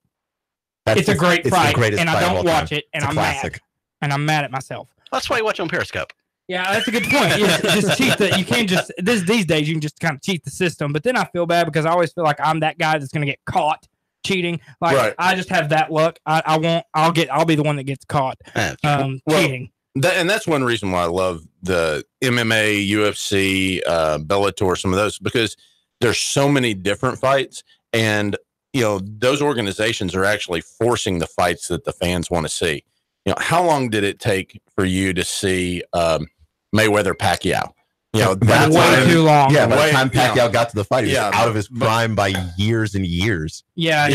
it's a great fight, and I don't watch it, and I'm mad. And I'm mad at myself. That's why you watch on Periscope. Yeah, that's a good point. Just cheat you can't just these days you can just kind of cheat the system. But then I feel bad because I always feel like I'm that guy that's going to get caught cheating. Like I just have that luck. I'll be the one that gets caught cheating. And that's one reason why I love the MMA, UFC, Bellator, some of those, because there's so many different fights, and those organizations are actually forcing the fights that the fans want to see. how long did it take for you to see Mayweather Pacquiao? That's way too long. Yeah, by the time Pacquiao got to the fight, he was out of his prime by years and years. Yeah,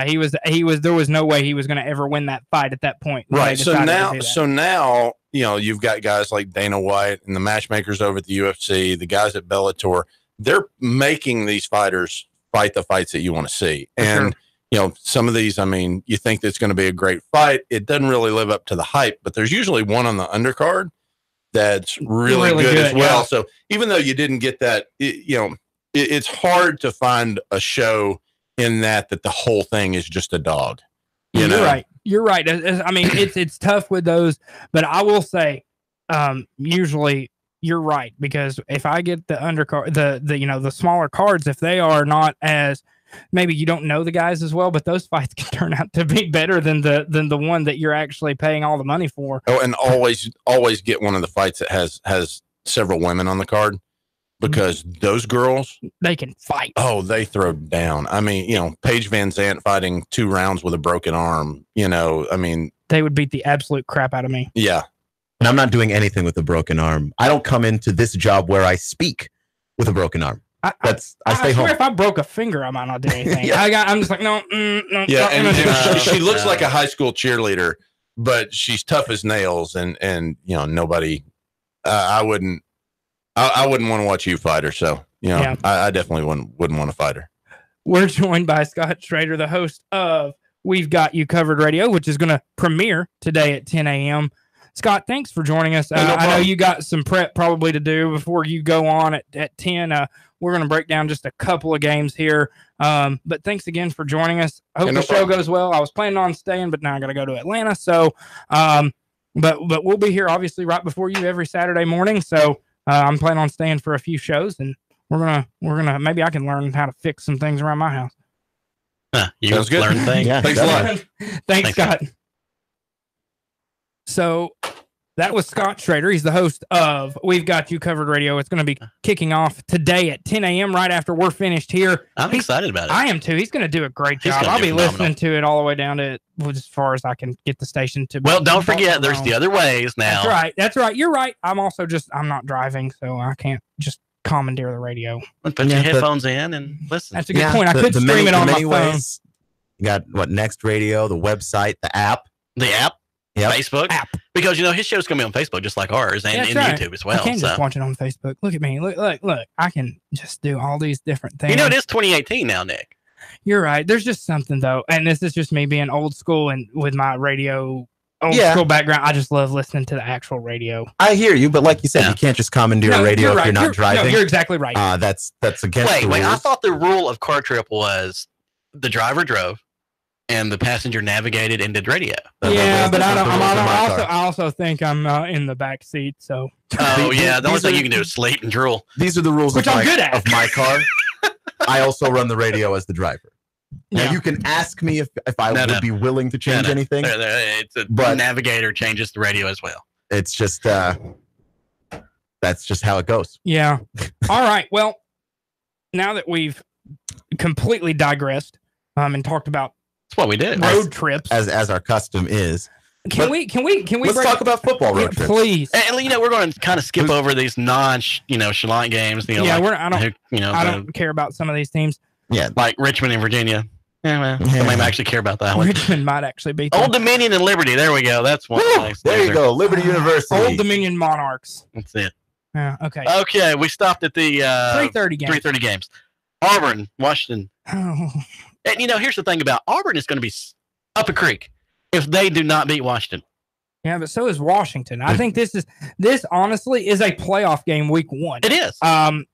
he was. There was no way he was going to ever win that fight at that point. Right. So now, you've got guys like Dana White and the matchmakers over at the UFC, the guys at Bellator. They're making these fighters fight the fights that you want to see. And, some of these, you think that's going to be a great fight. It doesn't really live up to the hype, but there's usually one on the undercard that's really good as well. Yeah. So even though you didn't get that, it's hard to find a show in that the whole thing is just a dog. You're right. You're right. It's tough with those, but I will say, usually you're right, because if I get the undercard, the smaller cards, if they are not as, maybe you don't know the guys as well, but those fights can turn out to be better than the one that you're actually paying all the money for. Oh, and always get one of the fights that has several women on the card, because those girls, they can fight. Oh, they throw down. Paige Van Zandt fighting 2 rounds with a broken arm. They would beat the absolute crap out of me. Yeah. And I'm not doing anything with a broken arm. I don't come into this job where I speak with a broken arm. I stay home. If I broke a finger, I might not do anything. I'm just like, no. Yeah, and she looks like a high school cheerleader, but she's tough as nails, and nobody. I wouldn't want to watch you fight her. So I definitely wouldn't want to fight her. We're joined by Scott Schrader, the host of We've Got You Covered Radio, which is going to premiere today at 10 a.m. Scott, thanks for joining us. I know you got some prep probably to do before you go on at 10. We're going to break down just a couple of games here. But thanks again for joining us. I hope the show goes well. I was planning on staying, but now I got to go to Atlanta. So, but we'll be here obviously right before you every Saturday morning. So I'm planning on staying for a few shows, and we're gonna maybe I can learn how to fix some things around my house. You guys learn things. Yeah, thanks a lot. Thanks, Scott. So that was Scott Schrader. He's the host of We've Got You Covered Radio. It's going to be kicking off today at 10 a.m. right after we're finished here. I'm excited about it. I am too. He's going to do a great job. I'll be listening to it all the way down to as far as I can get the station to. Well, don't forget, there's the other ways now. That's right. You're right. I'm not driving, so I can't just commandeer the radio. Put your headphones in and listen. That's a good point. I could stream it on my phone. You got Next Radio, the website, the app. The app. Yep. Facebook, because his show's gonna be on Facebook just like ours, and YouTube as well. I can't just watch it on Facebook. Look at me. Look. I can just do all these different things. It is 2018 now, Nick. You're right. There's just something though, and this is just me being old school and with my radio school background. I just love listening to the actual radio. I hear you, but like you said, you can't just commandeer a radio if you're not driving. No, you're exactly right. That's against the rules. Wait. I thought the rule of Car Trip was the driver drove and the passenger navigated and did radio. Yeah, but I also think I'm in the back seat. So. Oh yeah, the only thing you can do is sleep and drool. These are the rules which I'm good at. Of my car. I also run the radio as the driver. Now you can ask me if I would be willing to change anything. But navigator changes the radio as well. It's just that's just how it goes. Yeah. All right. Well, now that we've completely digressed and talked about that's what we did. Road trips, as our custom is. Can we let's talk about football road trips, please? And we're going to kind of skip over these chalant games. I don't care about some of these teams. Yeah, like Richmond and Virginia. Yeah, I might actually care about that one. Richmond might actually beat them. Old Dominion and Liberty. There we go. That's one. Nice. There you go. Liberty University. Old Dominion Monarchs. That's it. Yeah. Okay. Okay. We stopped at the 3:30 games. 3:30 games. Auburn, Washington. Oh. And here's the thing about Auburn is going to be up a creek if they do not beat Washington. Yeah, but so is Washington. I think this honestly is a playoff game week 1. It is.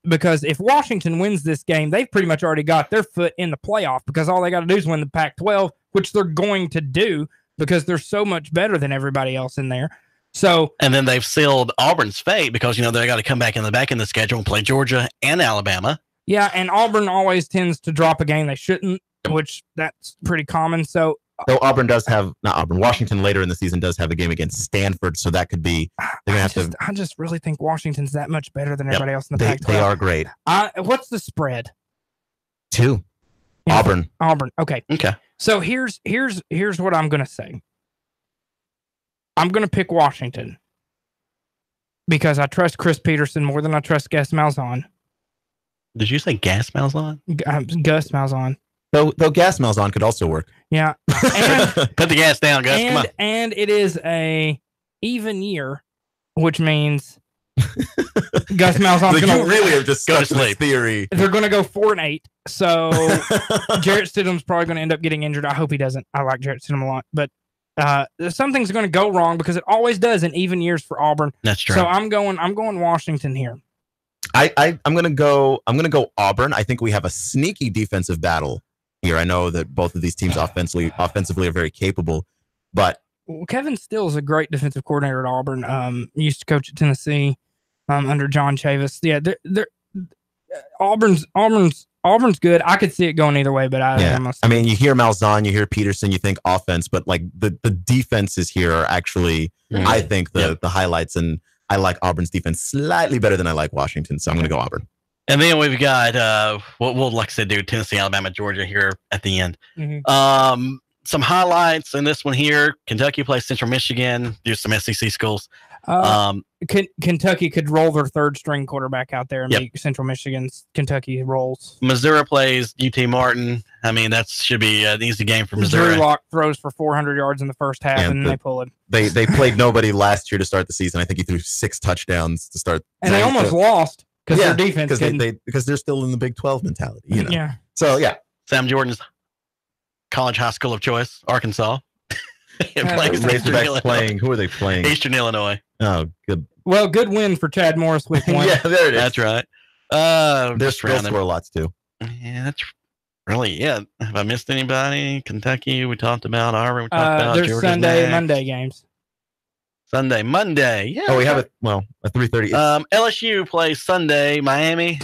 Because if Washington wins this game, they've pretty much already got their foot in the playoff because all they got to do is win the Pac-12, which they're going to do because they're so much better than everybody else in there. So, and then they've sealed Auburn's fate because they got to come back in the back end of the schedule and play Georgia and Alabama. Yeah, and Auburn always tends to drop a game they shouldn't, which that's pretty common. So Auburn does have Washington later in the season does have a game against Stanford, so that could be I just really think Washington's that much better than everybody else in the Pac-12. They are great. What's the spread? 2. Yeah, Auburn. Okay. Okay. So here's what I'm gonna say. I'm going to pick Washington because I trust Chris Peterson more than I trust Gus Malzahn. Did you say Gas Malzahn? Gus Malzahn. Though Gas Malzahn could also work. Yeah. And, put the gas down, Gus. Come on. And it is a even year, which means Gus Malzahn's you going to really have just go to stuck to sleep. this theory. They're going to go 4-8. So Jarrett Stidham's probably going to end up getting injured. I hope he doesn't. I like Jarrett Stidham a lot, but something's going to go wrong because it always does in even years for Auburn. That's true. So I'm going Washington here. I'm gonna go Auburn. I think we have a sneaky defensive battle here. I know that both of these teams offensively are very capable, but Kevin Steele is a great defensive coordinator at Auburn. Used to coach at Tennessee under John Chavis. Yeah, they're Auburn's good. I could see it going either way, but I mean, you hear Malzahn, you hear Peterson, you think offense, but like the defenses here are actually, I think the highlights, and I like Auburn's defense slightly better than I like Washington, so I'm going to go Auburn. And then we've got what we'll, like I said, do Tennessee, Alabama, Georgia here at the end. Mm-hmm. Some highlights in this one here. Kentucky plays Central Michigan. Do some SEC schools. Kentucky could roll their third string quarterback out there and make Central Michigan's Kentucky rolls. Missouri plays UT Martin. I mean, that should be an easy game for Missouri. Drew Lock throws for 400 yards in the first half, and they pull it. They played nobody last year to start the season. I think he threw 6 touchdowns to start. And they almost lost because their defense because they're still in the Big 12 mentality. You know? Yeah. So Sam Jordan's college high school of choice, Arkansas. Razorbacks playing. Who are they playing? Eastern Illinois. Oh, good. Well, good win for Chad Morris week 1. Yeah, there it is. That's right. They'll score lots too. Yeah, that's really it. Have I missed anybody? Kentucky, we talked about. Auburn, we talked about. There's Georgia Sunday, Monday games. Monday. Yeah. Oh, we have a 3:30. LSU plays Sunday, Miami.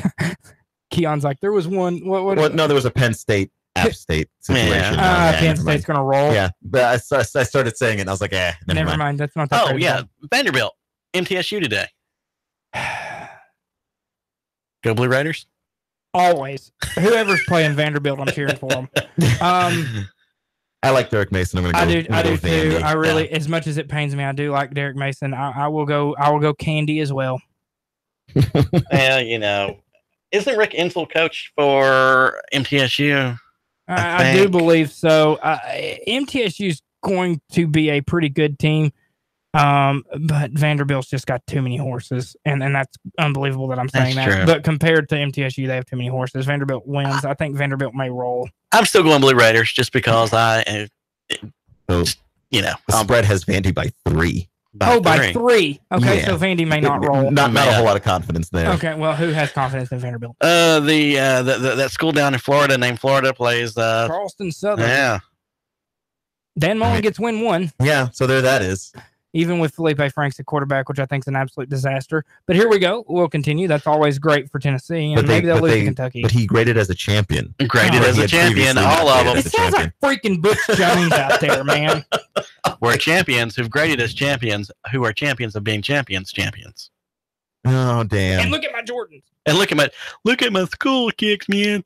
Keon's like, there was one. What? No, there was a Penn State. App State situation. Penn State's going to roll. Yeah, but I started saying it, and I was like, never mind. That's not that Oh, yeah. Vanderbilt, MTSU today. Go Blue Raiders. Always. Whoever's playing Vanderbilt, I'm cheering for them. I like Derek Mason. I'm going to go. I do too. I really, as much as it pains me, I do like Derek Mason. I will go Candy as well. Well, isn't Rick Insel coach for MTSU? I do believe so. MTSU is going to be a pretty good team, but Vanderbilt's just got too many horses, and that's unbelievable that I'm saying that. True. But compared to MTSU, they have too many horses. Vanderbilt wins. I think Vanderbilt may roll. I'm still going Blue Raiders just because the spread has Vandy by 3. By 3. Okay, so Vandy may not roll. Not a whole lot of confidence there. Okay, well, who has confidence in Vanderbilt? That school down in Florida named Florida plays Charleston Southern. Yeah. Dan Mullen gets win 1. Yeah, so there that is. Even with Felipe Franks at quarterback, which I think is an absolute disaster. But here we go. We'll continue. That's always great for Tennessee, and maybe they'll lose to Kentucky. But he graded as a champion. As a champion, all of them. It sounds like freaking Butch Jones out there, man. We're champions who've graded as champions, who are champions of being champions. Oh, damn. And look at my Jordans. And look at my school kicks, man.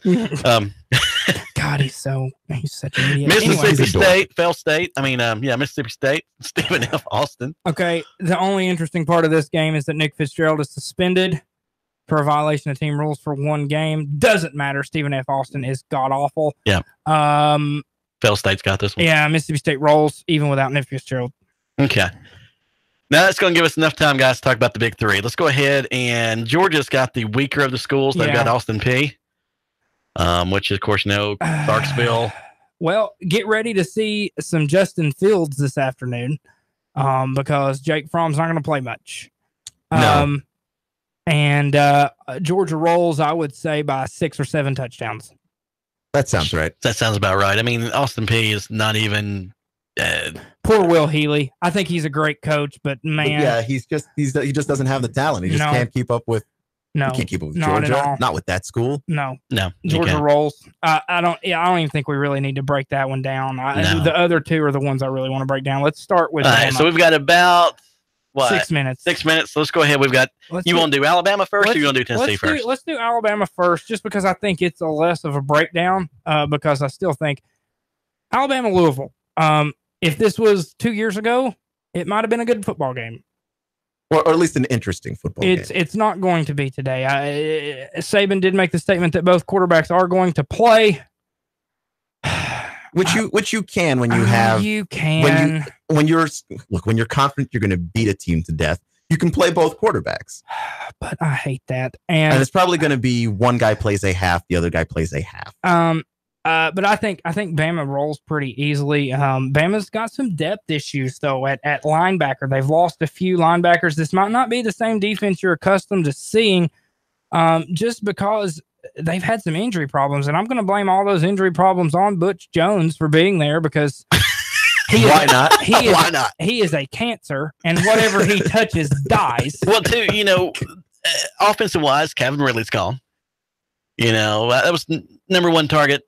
God, he's such an idiot. Mississippi State, Mississippi State, Stephen F. Austin. Okay, the only interesting part of this game is that Nick Fitzgerald is suspended for a violation of team rules for 1 game. Doesn't matter. Stephen F. Austin is god-awful. Yeah. Fail State's got this one. Yeah, Mississippi State rolls even without Nick Fitzgerald. Okay. Now that's going to give us enough time, guys, to talk about the big 3. Let's go ahead, and Georgia's got the weaker of the schools. They've got Austin Peay. Which is, of course, Clarksville. Well, get ready to see some Justin Fields this afternoon because Jake Fromm's not going to play much. No. And Georgia rolls, I would say, by 6 or 7 touchdowns. That sounds right. That sounds about right. I mean, Austin Peay is not even... Poor Will Healy. I think he's a great coach, but man... he just doesn't have the talent. He just can't keep up with... No, you can't keep up with Georgia. Not with that school. No. Georgia rolls. I don't even think we really need to break that one down. The other 2 are the ones I really want to break down. Let's start with. All right, so we've got about 6 minutes. 6 minutes. So let's go ahead. We've got. Want to do Alabama first, or you want to do Tennessee first? Let's do Alabama first, just because I think it's a less of a breakdown. Because I still think Alabama Louisville. If this was 2 years ago, it might have been a good football game. Or at least an interesting football game. It's not going to be today. Saban did make the statement that both quarterbacks are going to play. Which you can when you have when you're confident you're going to beat a team to death. You can play both quarterbacks. But I hate that. And it's probably going to be one guy plays a half, the other guy plays a half. But I think Bama rolls pretty easily. Bama's got some depth issues though at linebacker. They've lost a few linebackers. This might not be the same defense you're accustomed to seeing, just because they've had some injury problems. And I'm going to blame all those injury problems on Butch Jones for being there because why not? He is a cancer, and whatever he touches dies. Well, too, offensive wise, Kevin Ridley's gone. That was number one target.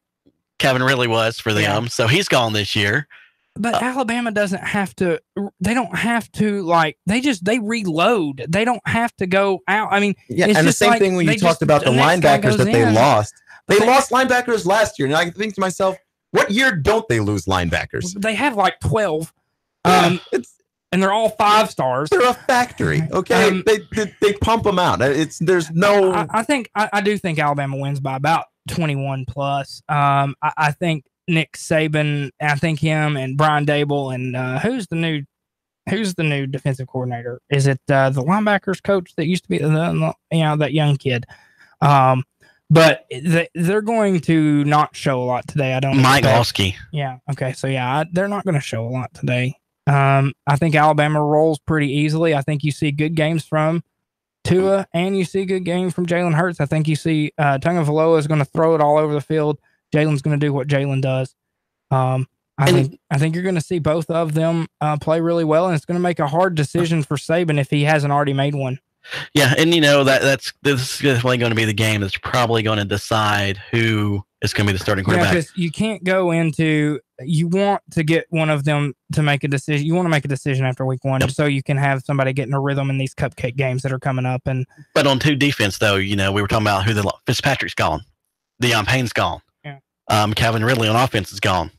Kevin Ridley was for them, so he's gone this year. But Alabama doesn't have to. They don't have to they reload. They don't have to go out. I mean, yeah. And the same thing when you talked about the linebackers that they lost. They lost linebackers last year, and I think to myself, what year don't they lose linebackers? They have 12. And they're all 5 stars. They're a factory. Okay, they pump them out. There's no. I do think Alabama wins by about 21 plus. I think Nick Saban. I think him and Brian Dable and who's the new defensive coordinator? Is it the linebackers coach that used to be that young kid? But they're going to not show a lot today. I don't. Mike Losky. Yeah. Okay. So they're not going to show a lot today. I think Alabama rolls pretty easily. I think you see good games from Tua and you see good games from Jalen Hurts. I think you see Tagovailoa is going to throw it all over the field. Jalen's going to do what Jalen does. I think you're going to see both of them play really well, and it's going to make a hard decision for Saban if he hasn't already made one. Yeah, and this is definitely going to be the game that's probably going to decide who is going to be the starting quarterback. Yeah, because you can't go into. You want to get one of them to make a decision. You want to make a decision after week 1, so you can have somebody get in a rhythm in these cupcake games that are coming up. But on two defense, though, we were talking about Fitzpatrick's gone, Deion Payne's gone, Calvin Ridley on offense is gone,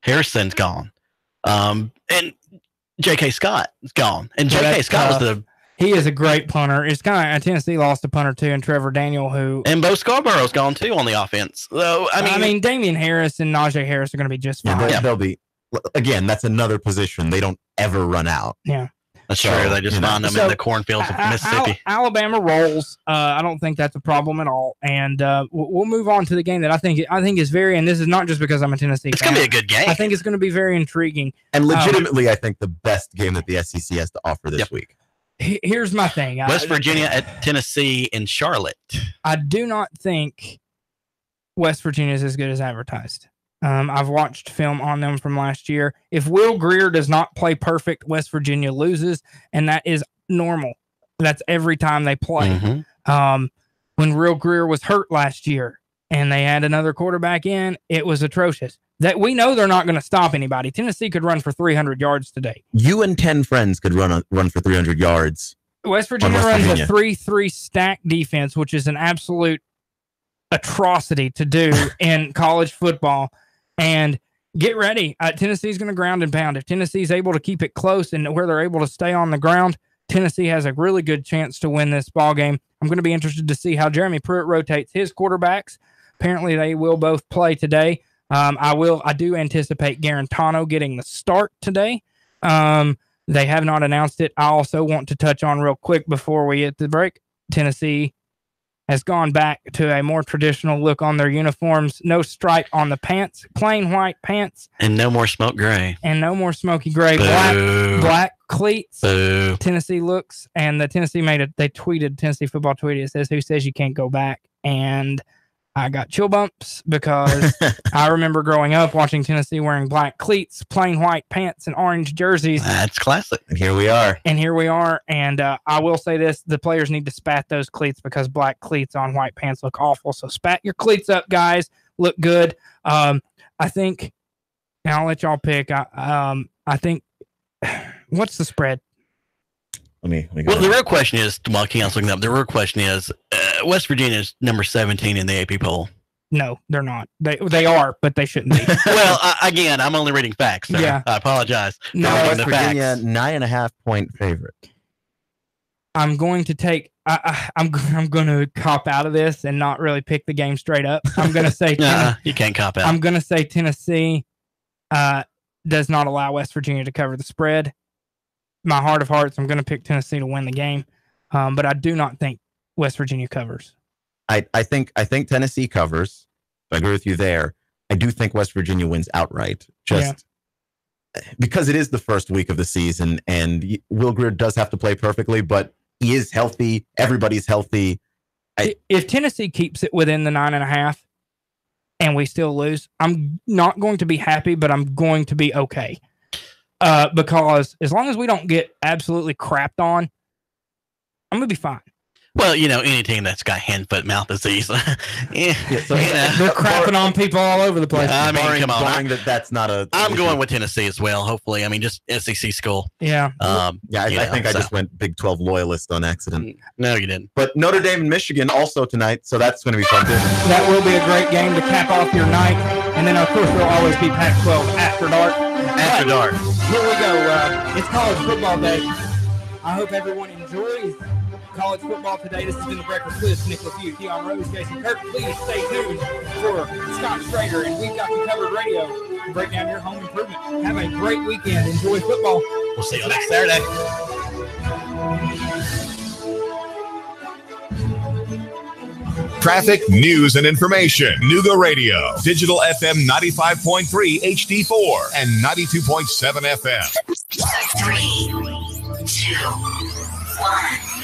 Harrison's gone, and J.K. Scott is gone, and J.K. Scott was He is a great punter. It's kind of Tennessee lost a punter too, and Trevor Daniel, and Bo Scarborough's gone too on the offense. So I mean, Damian Harris and Najee Harris are going to be just fine. Yeah, they'll be. Again, that's another position they don't ever run out. Yeah, that's true. They just find them in the cornfields of Mississippi. Alabama rolls. I don't think that's a problem at all. And we'll move on to the game that I think is very. And this is not just because I'm a Tennessee fan. It's going to be a good game. I think it's going to be very intriguing and legitimately. I think the best game that the SEC has to offer this week. Here's my thing. West Virginia at Tennessee and Charlotte. I do not think West Virginia is as good as advertised. I've watched film on them from last year. If Will Grier does not play perfect, West Virginia loses, and that is normal. That's every time they play. Mm-hmm. When Will Grier was hurt last year and they had another quarterback in, it was atrocious. That we know they're not going to stop anybody. Tennessee could run for 300 yards today. You and 10 friends could run for 300 yards. West Virginia runs a 3-3 stack defense, which is an absolute atrocity to do in college football. And get ready. Tennessee's going to ground and pound. If Tennessee's able to keep it close and where they're able to stay on the ground, Tennessee has a really good chance to win this ball game. I'm going to be interested to see how Jeremy Pruitt rotates his quarterbacks. Apparently, they will both play today. I do anticipate Garantano getting the start today. They have not announced it. I also want to touch on real quick before we get to the break. Tennessee has gone back to a more traditional look on their uniforms. No stripe on the pants, plain white pants. And no more smoke gray. And no more smoky gray. Black cleats. Boo. Tennessee looks, and the Tennessee Tennessee football tweeted, it says, "Who says you can't go back?" And I got chill bumps because I remember growing up watching Tennessee wearing black cleats, plain white pants, and orange jerseys. That's classic. And here we are. And I will say this, the players need to spat those cleats because black cleats on white pants look awful. So spat your cleats up, guys. Look good. I think, and I'll let y'all pick. I think, what's the spread? Let me well, the real question is, while Keon's looking up, the real question is, West Virginia is number 17 in the AP poll. No, they're not. They are, but they shouldn't be. Well, again, I'm only reading facts. Sir. Yeah. I apologize. No, West Virginia 9.5 point favorite. I'm going to take. I'm going to cop out of this and not really pick the game straight up. I'm going to say you can't cop out. I'm going to say Tennessee does not allow West Virginia to cover the spread. My heart of hearts, I'm going to pick Tennessee to win the game, but I do not think West Virginia covers. I think Tennessee covers. I agree with you there. I do think West Virginia wins outright, just because it is the first week of the season, and Will Grier does have to play perfectly, but he is healthy. Everybody's healthy. If Tennessee keeps it within the 9.5 and we still lose, I'm not going to be happy, but I'm going to be okay. Because as long as we don't get absolutely crapped on, I'm going to be fine. Well, any team that's got hand, foot, mouth disease, they're crapping on people all over the place. I mean, come on. That's not a. I'm going with Tennessee as well. Hopefully, I mean, just SEC school. Yeah. I think I just went Big 12 loyalist on accident. No, you didn't. But Notre Dame and Michigan also tonight, so that's going to be fun too. That will be a great game to cap off your night, and then of course there'll always be Pac-12 after dark. After dark. Here we go. It's college football day. I hope everyone enjoys college football today. This has been the Breakfast Blitz. Nick Leffew, Keon Rose, Jason Kirk. Please stay tuned for Scott Schrader and We've Got You Covered Radio to break down your home improvement. Have a great weekend. Enjoy football. We'll see you next Saturday. Traffic, news, and information. Nuga Radio. Digital FM 95.3 HD4 and 92.7 FM. 3, 2, 1.